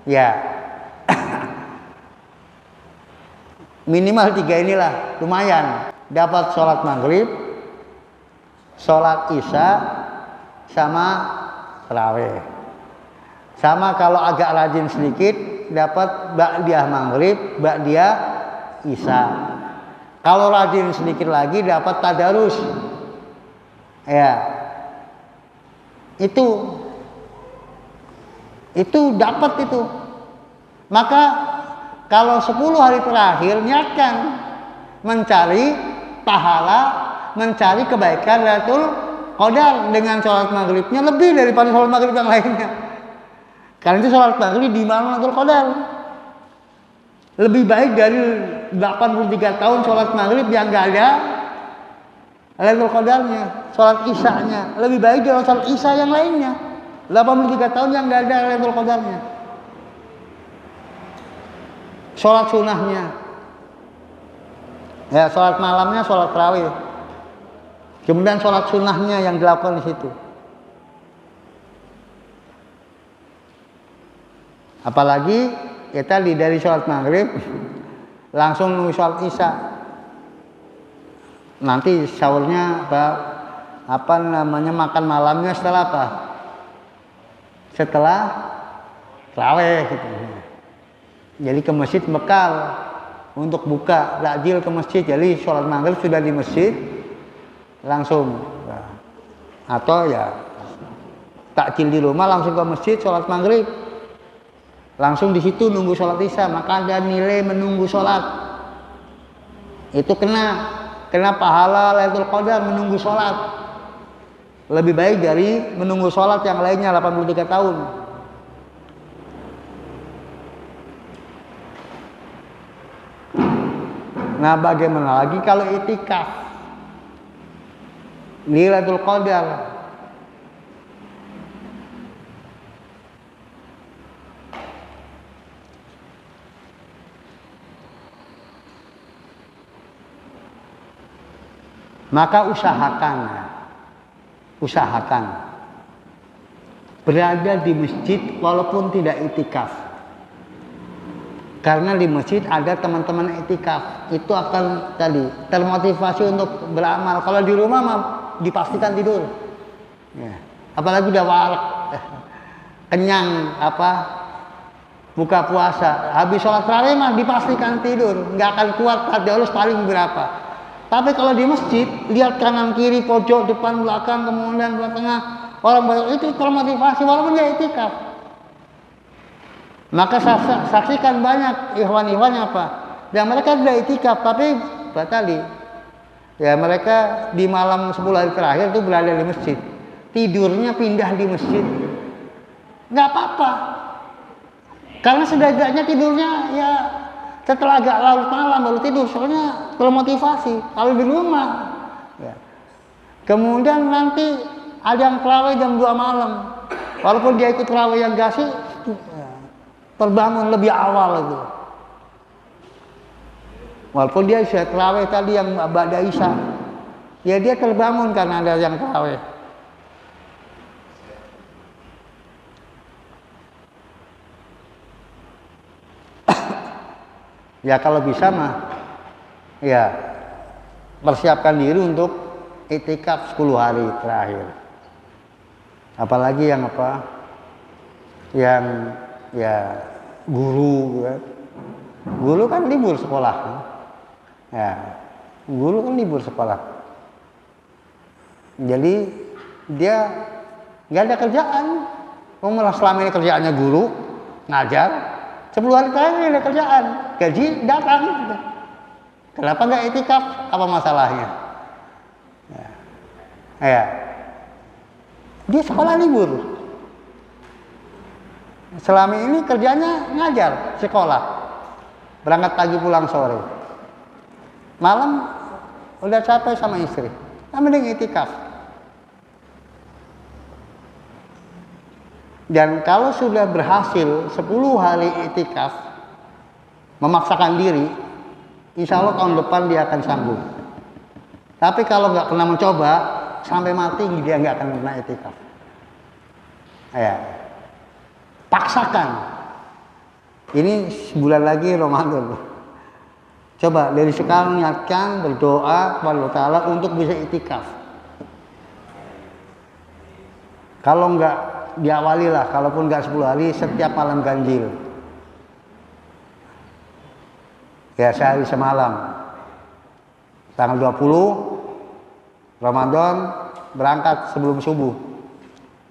Speaker 1: Ya. Minimal 3 inilah, lumayan. Dapat sholat maghrib, sholat isya, sama terawih. Sama kalau agak rajin sedikit, dapat ba'diyah maghrib, ba'diyah isya. Kalau rajin sedikit lagi, dapat tadarus. Ya, itu dapat itu. Maka kalau 10 hari terakhir niatkan mencari pahala, mencari kebaikan Lailatul Qadar dengan sholat maghribnya lebih daripada sholat maghrib yang lainnya. Karena itu sholat maghrib di malam Lailatul Qadar lebih baik dari 83 tahun sholat maghrib yang gak ada Lailatul Qadarnya. Sholat isya'nya lebih baik dari sholat isya yang lainnya. 83 tahun yang gak ada Lailatul Qadarnya. Sholat sunnahnya, ya sholat malamnya sholat tarawih. Kemudian sholat sunnahnya yang dilakukan di situ. Apalagi ya tadi dari sholat maghrib langsung nunggu sholat isya. Nanti sahurnya apa namanya makan malamnya setelah apa? Setelah tarawih gitu. Jadi ke masjid bekal untuk buka takjil ke masjid. Jadi sholat maghrib sudah di masjid langsung, atau ya takjil di rumah langsung ke masjid sholat maghrib, langsung di situ nunggu sholat isya. Maka ada nilai menunggu sholat. Itu kena pahala Lailatul Qadar menunggu sholat. Lebih baik dari menunggu sholat yang lainnya 83 tahun. Nah, bagaimana lagi kalau itikaf Lailatul Qadar? Maka usahakan berada di masjid walaupun tidak itikaf. Karena di masjid ada teman-teman itikaf, itu akan tadi termotivasi untuk beramal. Kalau di rumah mah dipastikan tidur. Ya. Apalagi udah warak, kenyang buka puasa, habis sholat tarawih mah dipastikan tidur, nggak akan kuat tadarus paling berapa. Tapi kalau di masjid, lihat kanan kiri, pojok, depan, belakang, kemudian belah tengah, orang banyak itu termotivasi walaupun dia itikaf. Maka saksikan banyak ikhwan-ikhwan yang mereka sudah itikaf tapi tadi ya mereka di malam 10 hari terakhir itu berada di masjid, tidurnya pindah di masjid, nggak apa-apa, karena setidaknya tidurnya ya setelah agak larut malam baru tidur, soalnya termotivasi. Kalau di rumah ya. Kemudian nanti ada yang terawih jam 2 malam, walaupun dia ikut terawih yang gasi terbangun lebih awal itu. Walaupun dia sudah terawih tadi yang ba'da isya, ya dia terbangun karena ada yang terawih. Ya kalau bisa mah, ya persiapkan diri untuk itikaf 10 hari terakhir. Apalagi yang yang ya guru kan libur sekolah, ya guru kan libur sekolah, jadi dia nggak ada kerjaan. Selama ini kerjaannya guru ngajar, 10 hari terakhir ada kerjaan, gaji datang. Kenapa nggak itikaf? Apa masalahnya? Ya dia sekolah libur. Selama ini kerjanya ngajar, sekolah, berangkat pagi pulang sore, malam udah capek sama istri, mending itikaf. Dan kalau sudah berhasil 10 hari itikaf, memaksakan diri, insya Allah tahun depan dia akan sanggup. Tapi kalau nggak pernah mencoba, sampai mati dia nggak akan pernah itikaf. Ya, paksakan. Ini sebulan lagi Ramadan. Coba dari sekarang niatkan berdoa kepada Allah Ta'ala untuk bisa itikaf. Kalau nggak diawali lah, kalaupun nggak 10 hari, setiap malam ganjil. Ya, sehari semalam. Tanggal 20 Ramadan berangkat sebelum subuh.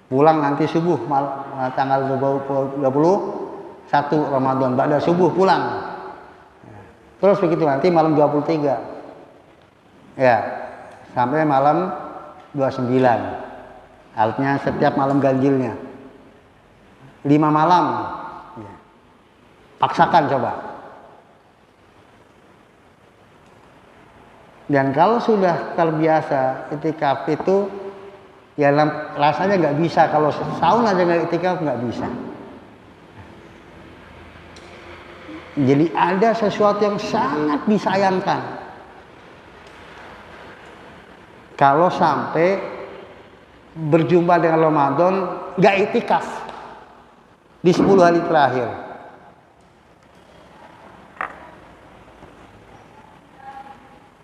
Speaker 1: Pulang nanti subuh tanggal 21 Ramadan pada subuh pulang. Terus begitu nanti malam 23. Ya, sampai malam 29. Artinya setiap malam ganjilnya 5 malam. Ya. Paksakan coba. Dan kalau sudah terbiasa itikaf itu, ya rasanya nggak bisa. Kalau setahun aja nggak itikaf nggak bisa. Jadi ada sesuatu yang sangat disayangkan kalau sampai berjumpa dengan Ramadan nggak itikaf di 10 hari terakhir.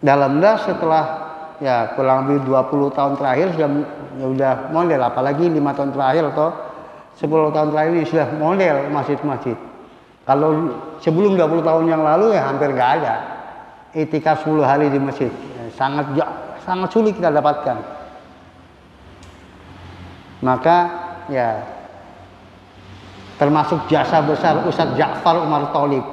Speaker 1: Dalamnya setelah ya kurang lebih 20 tahun terakhir sudah model, apalagi 5 tahun terakhir atau 10 tahun terakhir ini sudah model masjid-masjid. Kalau sebelum 20 tahun yang lalu ya hampir nggak ada itikaf 10 hari di masjid. Sangat sulit kita dapatkan. Maka ya termasuk jasa besar Ustadz Ja'far Umar Tholib.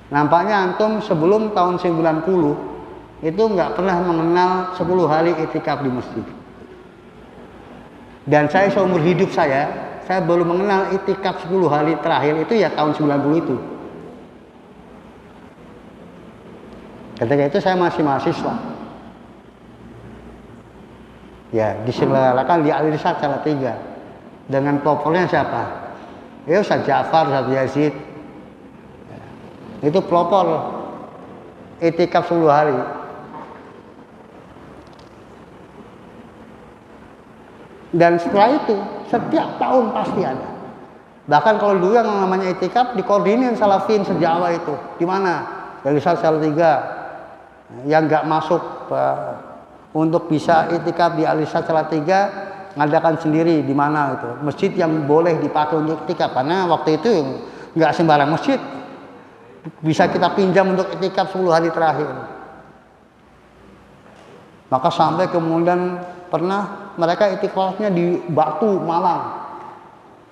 Speaker 1: Nampaknya antum sebelum tahun 90 itu nggak pernah mengenal 10 hari itikaf di masjid. Dan saya seumur hidup saya baru mengenal itikaf 10 hari terakhir itu ya tahun 90 itu. Ketika itu saya masih mahasiswa. Ya, diselenggarakan di Al-Irsyad Salatiga. Dengan pelopornya siapa? Ya Ustadz Ja'far, Ustadz Yazid. Itu pelopor itikaf 10 hari. Dan setelah itu setiap tahun pasti ada. Bahkan kalau dulu yang namanya itikaf dikoordinir salafin sejawa itu. Di mana? Dari Salatiga yang nggak masuk untuk bisa itikaf di Al-Irsyad Salatiga ngadakan sendiri di mana itu. Masjid yang boleh dipakai untuk itikaf karena waktu itu nggak sembarang masjid bisa kita pinjam untuk itikaf 10 hari terakhir. Maka sampai kemudian pernah mereka itikafnya di Batu, Malang.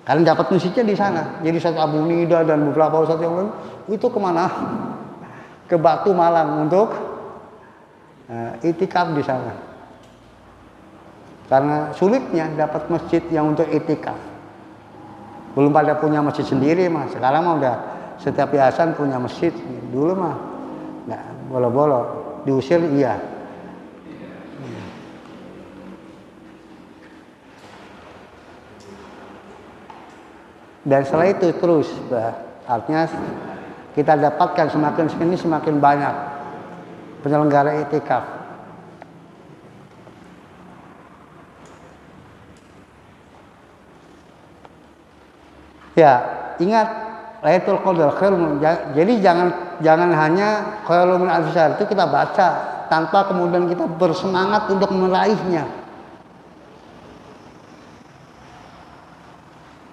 Speaker 1: Karena dapat masjidnya di sana. Jadi Ustaz Abu Nida dan beberapa ustaz yang lain itu kemana? Ke Batu, Malang untuk itikaf di sana. Karena sulitnya dapat masjid yang untuk itikaf. Belum pada punya masjid sendiri mah. Sekarang mah udah setiap yayasan punya masjid. Dulu mah nggak bolo-bolo, diusir iya. Dan setelah itu terus, artinya kita dapatkan semakin sini semakin banyak penyelenggara itikaf. Ya, ingat Lailatul Qadar khairun. Jadi jangan hanya khairun min alfi syahr itu kita baca tanpa kemudian kita bersemangat untuk meraihnya.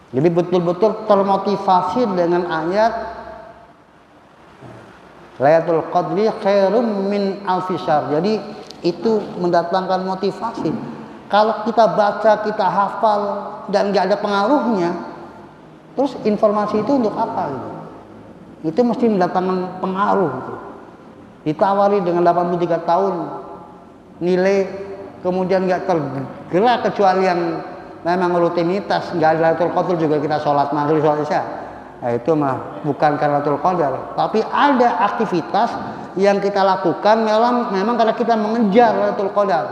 Speaker 1: Jadi betul-betul termotivasi dengan ayat Lailatul Qadri khairum min alfi syahr. Jadi itu mendatangkan motivasi. Kalau kita baca, kita hafal dan nggak ada pengaruhnya, terus informasi itu untuk apa gitu? Itu mesti mendatangkan pengaruh gitu. Ditawari dengan 83 tahun nilai kemudian nggak tergerak kecuali yang memang rutinitas, nggak ada Lailatul Qadar juga kita sholat maghrib, sholat isya. Nah, itu mah bukan karena Lailatul Qadar, tapi ada aktivitas yang kita lakukan memang karena kita mengejar Lailatul Qadar.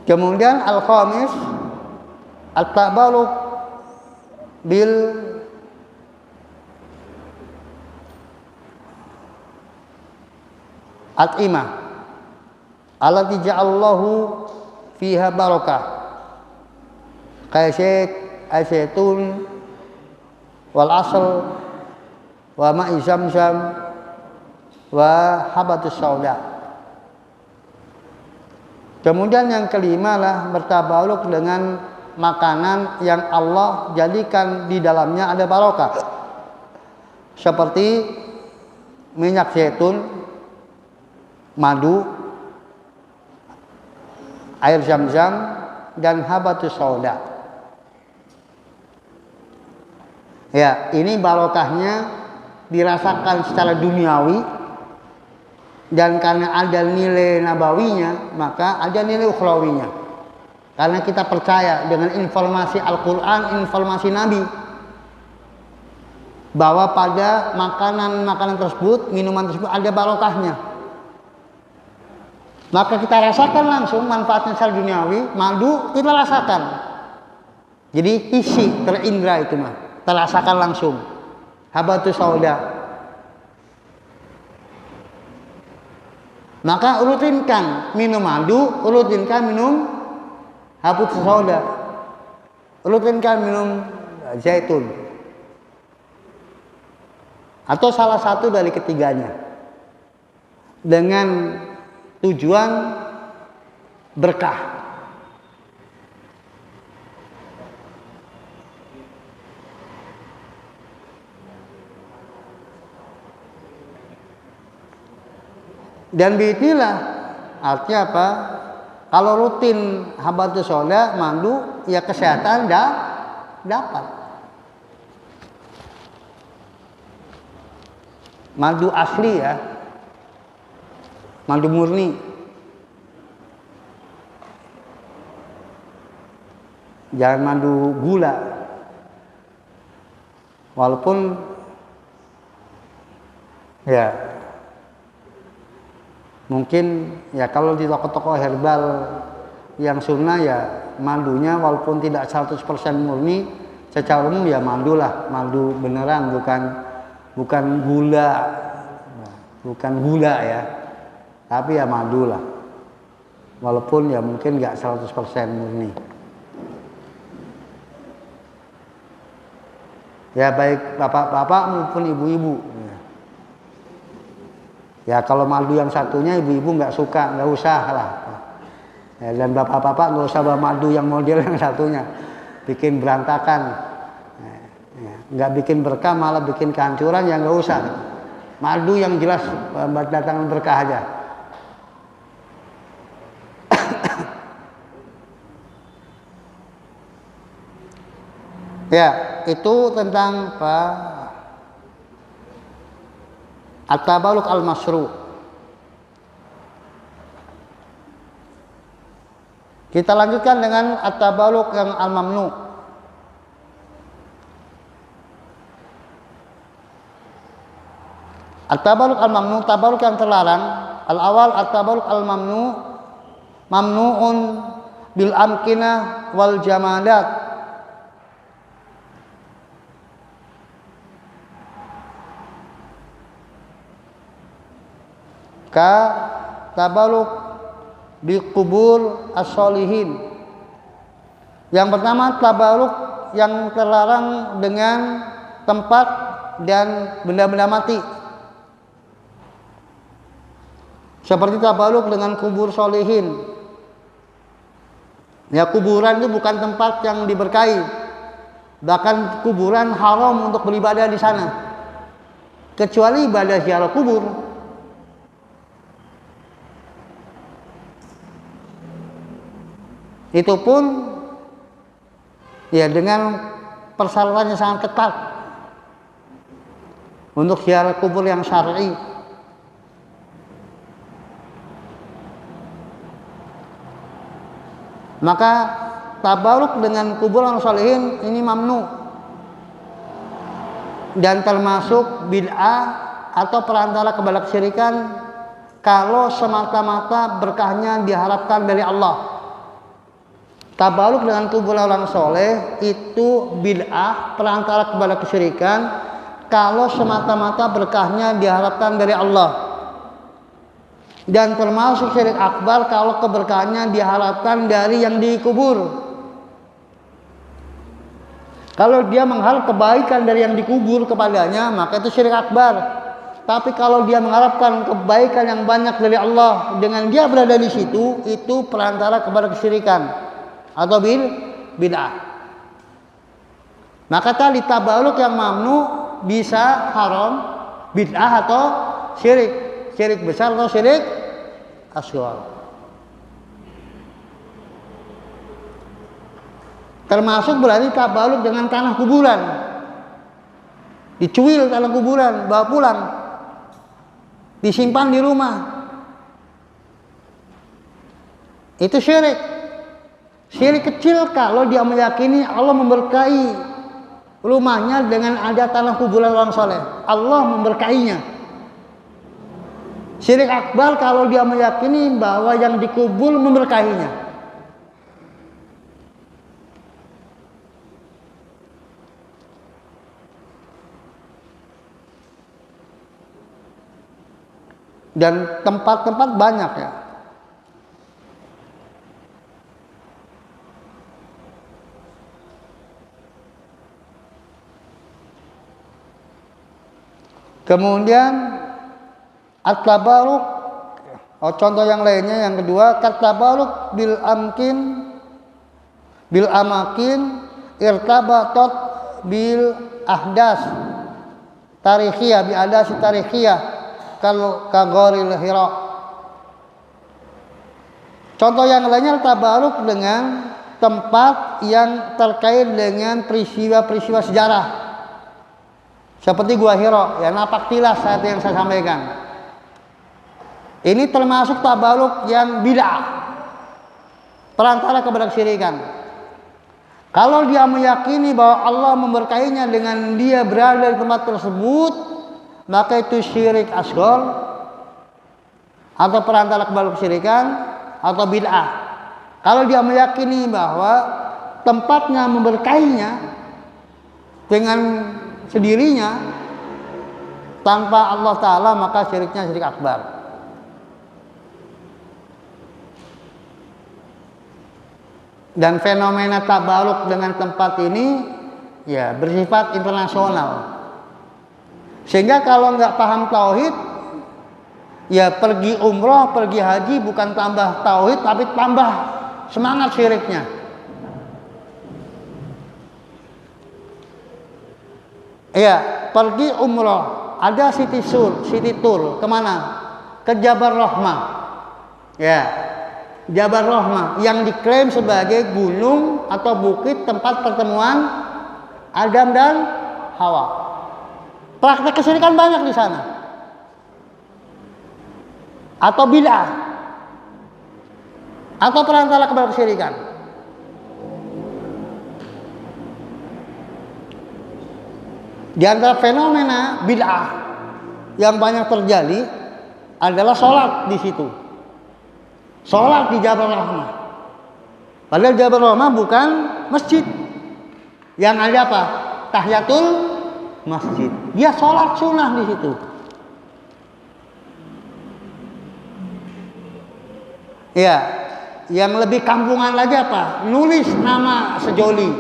Speaker 1: Kemudian al-khamis at-tabarruk bil at'imah allati ja'allahu fiha barakah kayak asyetun wal asl wa ma'i zamzam wa habatus sauda. Kemudian yang kelima lah bertabaruk dengan makanan yang Allah jadikan di dalamnya ada barokah, seperti minyak zaitun, madu, air zam-zam, dan habatus sauda. Ya, ini barokahnya dirasakan secara duniawi, dan karena ada nilai nabawinya maka ada nilai ukhrawinya. Karena kita percaya dengan informasi Al-Quran, informasi Nabi, bahwa pada makanan-makanan tersebut, minuman tersebut ada barokahnya, maka kita rasakan langsung manfaatnya secara duniawi. Madu kita rasakan, jadi isi terindra itu mah, terasakan langsung. Habatus sauda, maka rutinkan minum madu, rutinkan minum habatus sauda, rutinkan minum zaitun, atau salah satu dari ketiganya, dengan tujuan berkah. Dan biitilah artinya apa? Kalau rutin habatus sauda, madu, ya kesehatan dapat. Madu asli ya, madu murni. Jangan madu gula. Walaupun ya mungkin ya kalau di toko-toko herbal yang sunnah ya madunya walaupun tidak 100% murni, secara umum ya madu lah, madu beneran, bukan gula ya, tapi ya madu lah, walaupun ya mungkin nggak 100% murni. Ya baik bapak-bapak maupun ibu-ibu. Ya kalau madu yang satunya ibu-ibu nggak suka, nggak usah lah. Ya, dan bapak-bapak nggak usah bawa madu yang model yang satunya, bikin berantakan. Ya, nggak bikin berkah, malah bikin kehancuran, ya nggak usah. Madu yang jelas datang berkah aja. Ya, itu tentang apa? At-tabarruk al-masru'. Kita lanjutkan dengan at-tabarruk yang al-mamnu'. At-tabarruk al-mamnu', tabarruk yang terlarang. Al-awal at-tabarruk al-mamnu' mamnu'un bil amkinah wal jamadat. Ka tabarruk di kubur as-sholihin. Yang pertama, tabarruk yang terlarang dengan tempat dan benda-benda mati, seperti tabarruk dengan kubur sholihin. Ya, kuburan itu bukan tempat yang diberkahi, bahkan kuburan haram untuk beribadah di sana, kecuali ibadah ziarah kubur. Itu pun ya dengan persyaratan yang sangat ketat untuk ziarah kubur yang syar'i. Maka tabarruk dengan kuburan sholihin ini mamnu, dan termasuk bid'ah atau perantara kesyirikan kalau semata-mata berkahnya diharapkan dari Allah. tabaruk dengan kuburan orang soleh itu bid'ah, perantara kepada kesyirikan, kalau semata-mata berkahnya diharapkan dari Allah. Dan termasuk syirik akbar kalau keberkahannya diharapkan dari yang dikubur. Kalau dia mengharap kebaikan dari yang dikubur kepadanya, maka itu syirik akbar. Tapi kalau dia mengharapkan kebaikan yang banyak dari Allah dengan dia berada di situ, itu perantara kepada kesyirikan atau bid'ah. Maka tadi tabaruk yang mamnu bisa haram, bid'ah atau syirik, syirik besar atau syirik asghar. Termasuk berarti tabaruk dengan tanah kuburan, dicuil tanah kuburan, bawa pulang, disimpan di rumah, itu syirik. Syirik kecil kalau dia meyakini Allah memberkahi rumahnya dengan ada tanah kuburan orang soleh, Allah memberkahinya. Syirik akbar kalau dia meyakini bahwa yang dikubur memberkahinya. Dan tempat-tempat banyak ya. Kemudian at-tabaruk, contoh yang lainnya yang kedua, kat-tabaruk bil amakin irtabatot bil ahdas tarikhiyah, bi ahdas tarikhiyah kagoril Hira. Contoh yang lainnya tabaruk dengan tempat yang terkait dengan peristiwa-peristiwa sejarah, seperti Gua Hira, ya napak tilas saat yang saya sampaikan. Ini termasuk tabaruk yang bid'ah, perantara kepada kesyirikan. Kalau dia meyakini bahwa Allah memberkahinya dengan dia berada di tempat tersebut, maka itu syirik asghar atau perantara kepada kesyirikan atau bid'ah. Kalau dia meyakini bahwa tempatnya memberkahinya dengan sendirinya tanpa Allah Ta'ala, maka syiriknya syirik akbar. Dan fenomena tabaruk dengan tempat ini ya bersifat internasional. Sehingga kalau nggak paham tauhid, ya pergi umroh, pergi haji bukan tambah tauhid, tapi tambah semangat syiriknya. Ya, pergi umroh, ada city tour, kemana? Ke Jabal Rahmah. Ya, Jabal Rahmah yang diklaim sebagai gunung atau bukit tempat pertemuan Adam dan Hawa. Praktek kesyirikan banyak di sana. Atau bid'ah. Atau perantara kepada kesyirikan. Di antara fenomena bid'ah yang banyak terjadi adalah sholat di situ. Sholat di Jabal Rahmah. Padahal Jabal Rahmah bukan masjid. Yang ada apa? Tahiyatul masjid. Dia sholat sunnah di situ. Ya, yang lebih kampungan lagi apa? Nulis nama sejoli.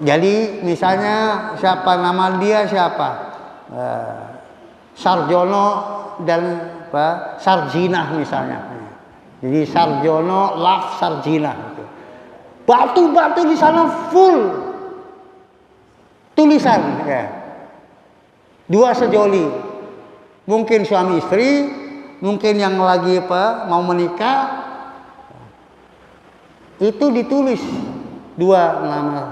Speaker 1: Jadi misalnya siapa nama dia siapa? Sarjono dan Sarjinah misalnya. Jadi Sarjono Laf Sarjinah. Batu-batu di sana full tulisan ya. Dua sejoli. Mungkin suami istri, mungkin yang lagi mau menikah. Itu ditulis dua nama.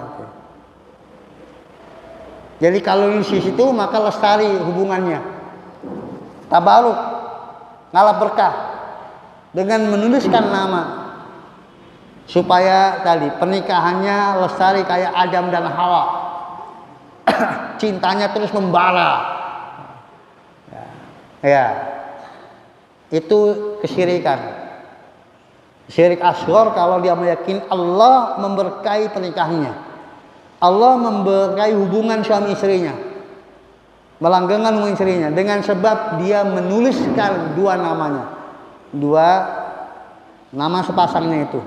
Speaker 1: Jadi kalau di situ maka lestari hubungannya. Tabaruk, ngalap berkah dengan menuliskan nama. Supaya tadi pernikahannya lestari kayak Adam dan Hawa. Cintanya terus membara. Ya. Itu kesyirikan. Syirik asghar kalau dia meyakini Allah memberkahi pernikahannya, Allah memberkahi hubungan suami istrinya, melanggengkan hubungan istrinya dengan sebab dia menuliskan dua namanya, dua nama sepasangnya itu.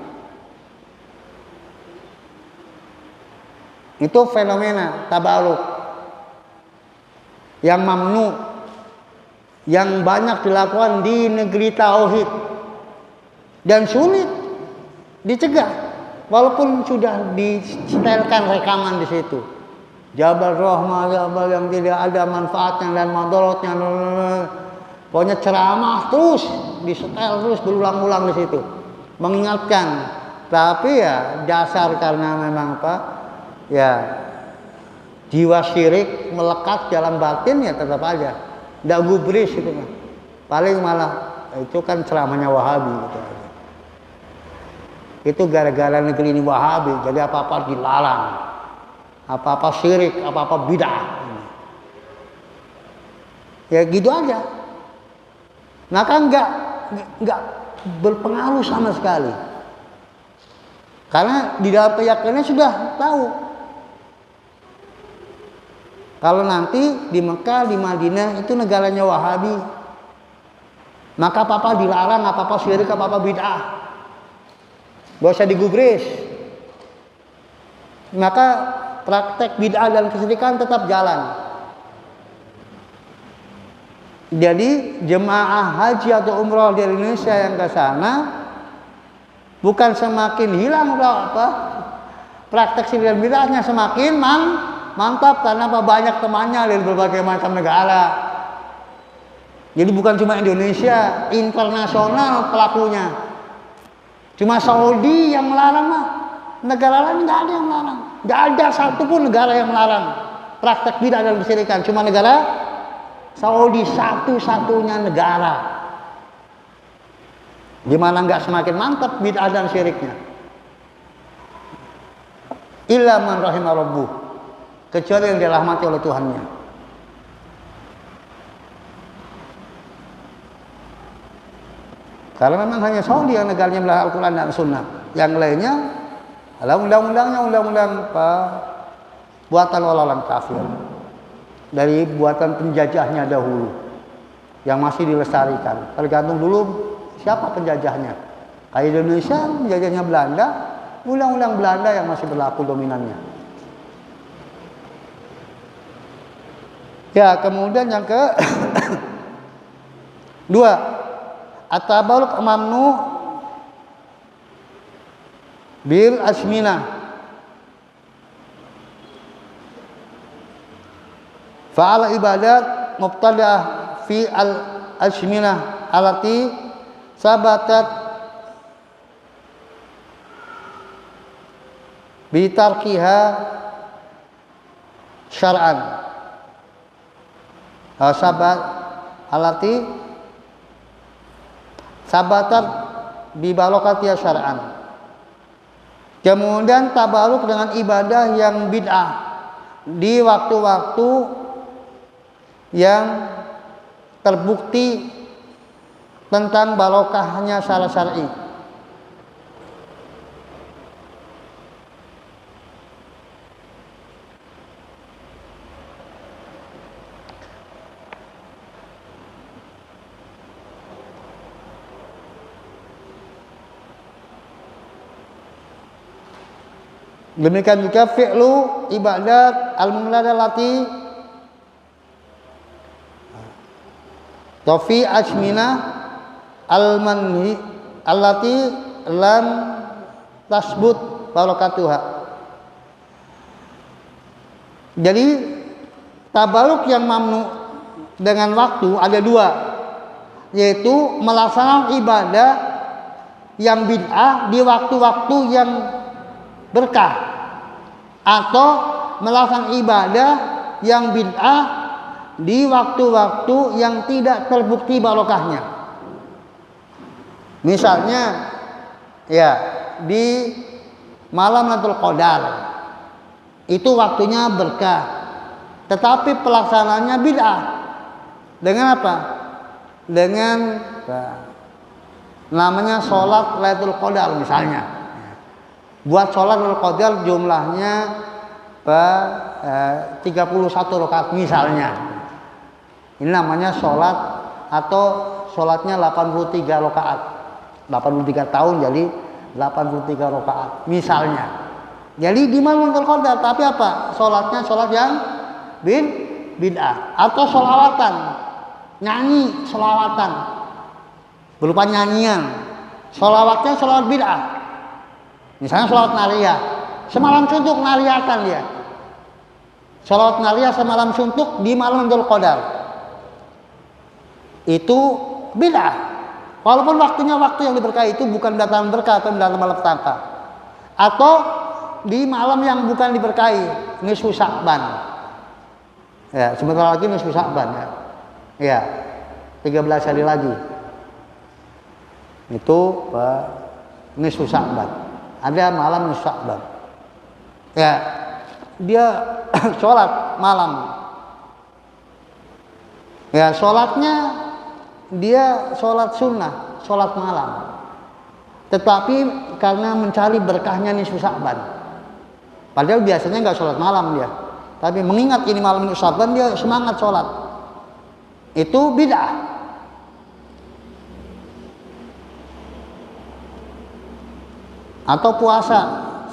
Speaker 1: Itu fenomena tabaruk yang mamnu, yang banyak dilakukan di negeri tauhid dan sulit dicegah, walaupun sudah disetelkan rekaman di situ. Jabal Rahmah, jabal yang tidak ada manfaatnya dan madaratnya. Pokoknya ceramah terus, disetel terus berulang-ulang di situ, mengingatkan. Tapi ya dasar karena memang apa? Ya jiwa syirik melekat dalam batin ya tetap aja. Nggak gubris itu kan. Paling malah itu kan ceramahnya Wahabi gitu. Itu gara-gara negeri ini Wahabi, jadi apa-apa dilarang, apa-apa syirik, apa-apa bid'ah. Ya gitu aja. Maka enggak berpengaruh sama sekali. Karena di dalam keyakinannya sudah tahu. Kalau nanti di Mekah, di Madinah itu negaranya Wahabi, maka apa-apa dilarang, apa-apa syirik, apa-apa bid'ah. Gak usah digubris. Maka praktek bid'ah dan kesyirikan tetap jalan. Jadi jemaah haji atau umroh di Indonesia yang ke sana bukan semakin hilang atau apa, praktek syirik dan bid'ahnya semakin mantap karena apa, banyak temannya dari berbagai macam negara. Jadi bukan cuma Indonesia, internasional pelakunya. Cuma Saudi yang melarang mah, negara lain nggak ada yang melarang. Nggak ada satupun negara yang melarang praktek bid'ah dan kesyirikan. Cuma negara Saudi satu-satunya negara. Gimana nggak semakin mantap bid'ah dan syiriknya? Illa man rahimah rabbuh, kecuali yang dirahmati oleh Tuhannya. Karena memang hanya Saudi yang negaranya melalui Al-Quran dan Sunnah. Yang lainnya adalah undang-undang buatan orang kafir, dari buatan penjajahnya dahulu yang masih dilestarikan. Tergantung dulu siapa penjajahnya. Kayak Indonesia penjajahnya Belanda, undang-undang Belanda yang masih berlaku dominannya. Ya, kemudian yang ke dua, at-tabarruk mamnu bil asminah. Fa'ala ibadat mubtada'ah fi al-asminah alati sabatat bitarkiha syar'an. Sabat alati sabatat bibalokatiya syar'an. Kemudian tabaruk dengan ibadah yang bid'ah di waktu-waktu yang terbukti tentang barokahnya secara syar'i. Demikian juga fi'lu ibadat al-munadalati Tofi asmina al-manhi allati lam tasbut barakatuha. Jadi tabaruk yang mamnu dengan waktu ada dua, yaitu melaksanakan ibadah yang bid'ah di waktu-waktu yang berkah, atau melaksanakan ibadah yang bid'ah di waktu-waktu yang tidak terbukti barokahnya. Misalnya ya di malam Lailatul Qadar itu waktunya berkah, tetapi pelaksanaannya bid'ah. Dengan apa? Dengan namanya sholat Lailatul Qadar misalnya. Buat sholat Lailatul Qadar jumlahnya 31 rakaat misalnya. Ini namanya sholat atau sholatnya 83 rakaat. 83 tahun jadi 83 rakaat misalnya. Jadi di malam Lailatul Qadar, tapi apa? Sholatnya sholat yang bid'ah atau sholawatan, nyanyi sholawatan berupa nyanyian. Sholawatnya sholawat bid'ah. Misalnya sholawat nariyah, semalam suntuk nariyatan dia. Sholawat nariyah semalam suntuk di malam Lailatul Qadar. Itu bid'ah. Walaupun waktunya waktu yang diberkahi, itu bukan datang berkah atau datang malapetaka. Atau di malam yang bukan diberkahi, nisfu Sya'ban. Ya, sebentar lagi nisfu Sya'ban ya. Ya, 13 hari lagi. Itu nisfu Sya'ban. Ada malam nisfu Sya'ban. Ya, dia sholat malam. Ya, sholatnya dia sholat sunnah, sholat malam. Tetapi karena mencari berkahnya nisfu Sya'ban. Padahal biasanya nggak sholat malam dia. Tapi mengingat ini malam nisfu Sya'ban, dia semangat sholat. Itu bid'ah. Atau puasa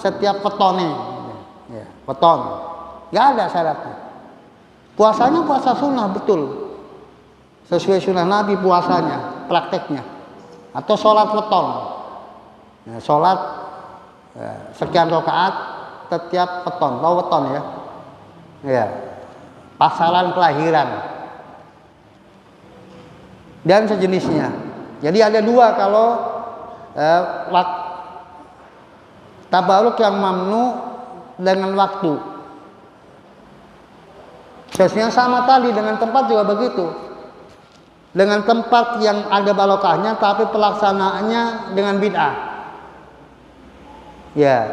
Speaker 1: setiap petone. Ya, peton. Nggak ada syaratnya. Puasanya puasa sunnah betul. Sesuai sunnah Nabi puasanya, prakteknya. Atau sholat weton. Ya, sholat sekian rakaat setiap weton, tahu weton ya? Ya, pasaran kelahiran dan sejenisnya. Jadi ada dua kalau tabaruk yang mamnu dengan waktu. Sesuai sama tadi dengan tempat juga begitu. Dengan tempat yang ada barokahnya tapi pelaksanaannya dengan bid'ah. Ya,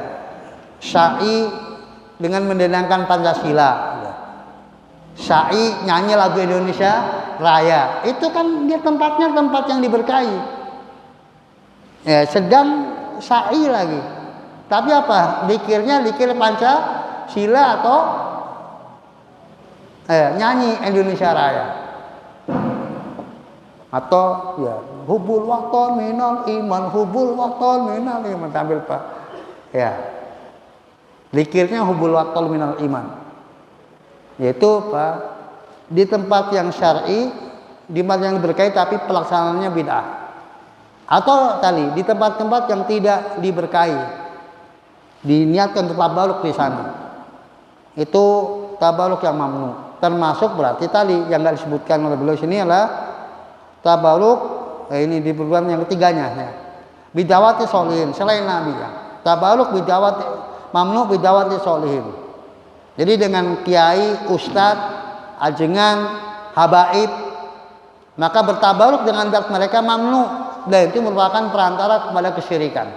Speaker 1: syai dengan mendendangkan Pancasila. Syai nyanyi lagu Indonesia Raya. Itu kan dia tempatnya tempat yang diberkahi. Ya, sedang syai lagi. Tapi apa? Dikirnya dikir Pancasila atau nyanyi Indonesia Raya. Atau ya hubul waton minal iman, hubul waton minal iman, tampil Pak. Ya, zikirnya hubul waton minal iman, yaitu Pak di tempat yang syar'i, di tempat yang diberkahi tapi pelaksanaannya bid'ah. Atau tadi di tempat-tempat yang tidak diberkahi, diniatkan untuk tabaruk di sana, itu tabaruk yang mamnu. Termasuk berarti tadi yang nggak disebutkan oleh beliau sini adalah tabaruk, ini di bulan yang ketiganya ya. Bidawati solihin selain Nabi ya. Tabaruk bidawati mamnu bidawati solihin. Jadi dengan kiai, ustadz, ajengan, habaib, maka bertabaruk dengan zat mereka mamnu, dan itu merupakan perantara kepada kesyirikan.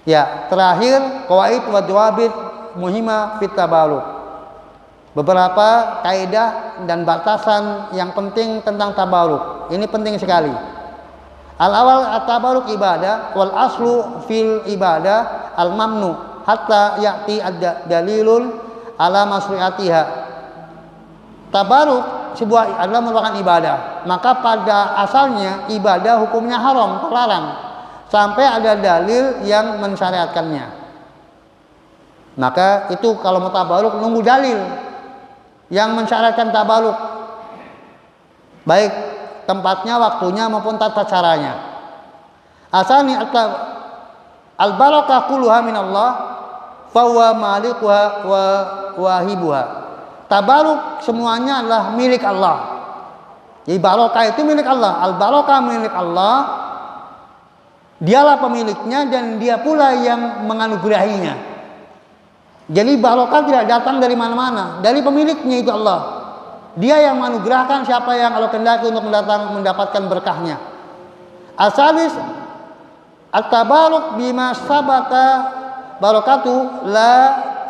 Speaker 1: Ya, terakhir qawaid wa dawabit muhimah fit tabaruk. Beberapa kaidah dan batasan yang penting tentang tabaruk. Ini penting sekali. Al-awal at-tabaruk ibadah wal aslu fil ibadah al-mamnu hatta ya'ti ad-dalilun ala masru'atiha. Tabaruk sebuah adalah merupakan ibadah. Maka pada asalnya ibadah hukumnya haram, terlarang, sampai ada dalil yang mensyariatkannya. Maka itu kalau mau tabaruk nunggu dalil yang mensyaratkan tabaruk, baik tempatnya, waktunya maupun tata caranya. Asani al-barakah kulluha minallah fa huwa malikuha wa wahibuha. Tabaruk semuanya adalah milik Allah. Jadi barokah itu milik Allah, al-barakah milik Allah. Dialah pemiliknya dan dia pula yang menganugerahinya. Jadi barokah tidak datang dari mana-mana, dari pemiliknya itu Allah. Dia yang menganugerahkan siapa yang Allah kehendaki untuk mendapatkan berkahnya. Asalis at-tabaruk bima sabata barakatu la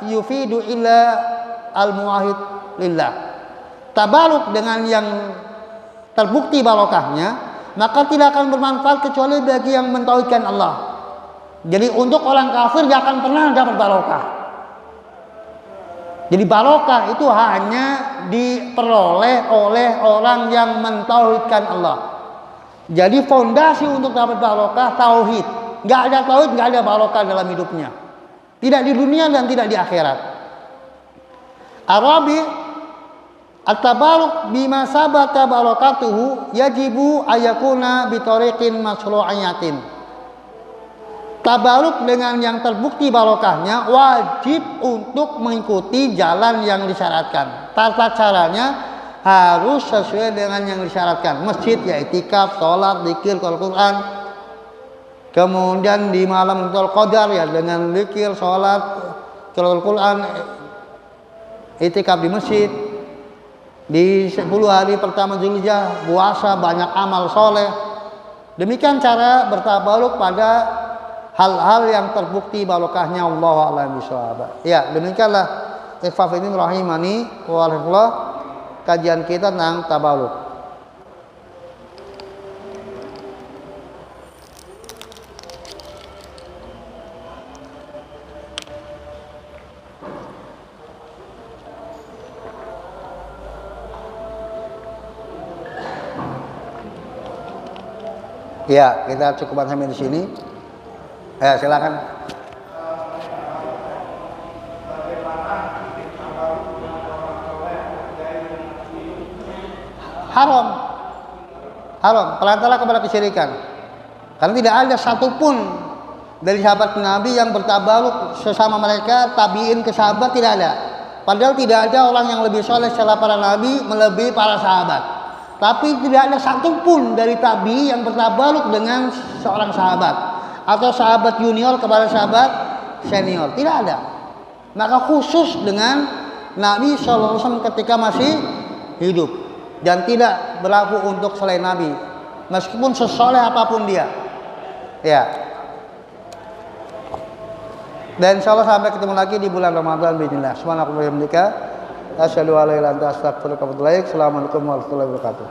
Speaker 1: yufidu illa al-muwahhid lillah. Tabaruk dengan yang terbukti barokahnya, maka tidak akan bermanfaat kecuali bagi yang mentauhidkan Allah. Jadi untuk orang kafir tidak akan pernah dapat barokah. Jadi barokah itu hanya diperoleh oleh orang yang mentauhidkan Allah. Jadi fondasi untuk dapat barokah tauhid. Nggak ada tauhid, nggak ada barokah dalam hidupnya. Tidak di dunia dan tidak di akhirat. Arabi at-tabaruk bima sabata barakatuhu yajibu ayakuna bitariqin masyru'iyatin. Tabaruk dengan yang terbukti barokahnya wajib untuk mengikuti jalan yang disyaratkan. Tata caranya harus sesuai dengan yang disyaratkan. Masjid ya iktikaf, sholat, zikir, Al-Quran. Kemudian di malam Lailatul Qadar ya dengan zikir, sholat, Al-Quran, iktikaf di masjid. Di 10 hari pertama Zulhijjah puasa, banyak amal soleh. Demikian cara bertabaruk pada hal-hal yang terbukti barokahnya. Allahu a'lam bishawab. Ya, demikianlah ikhwafidin rahimani wa rahimakumullah kajian kita tentang tabaruk. Ya, kita cukupkan sampai di sini. Ya, silakan. Haram perantara kepada kesyirikan. Karena tidak ada satupun dari sahabat Nabi yang bertabaruk sesama mereka, tabiin ke sahabat, tidak ada. Padahal tidak ada orang yang lebih soleh setelah para Nabi melebihi para sahabat. Tapi tidak ada satupun dari tabi yang bertabaruk dengan seorang sahabat atau sahabat junior kepada sahabat senior, tidak ada. Maka khusus dengan Nabi SAW ketika masih hidup, dan tidak berlaku untuk selain Nabi meskipun sesoleh apapun dia. Ya. Dan insyaallah sampai ketemu lagi di bulan Ramadan bismillah. Subhanakallahumma wa bihamdika asyhadu an la ilaha illa anta astaghfiruka wa atubu ilaik. Assalamualaikum warahmatullahi wabarakatuh.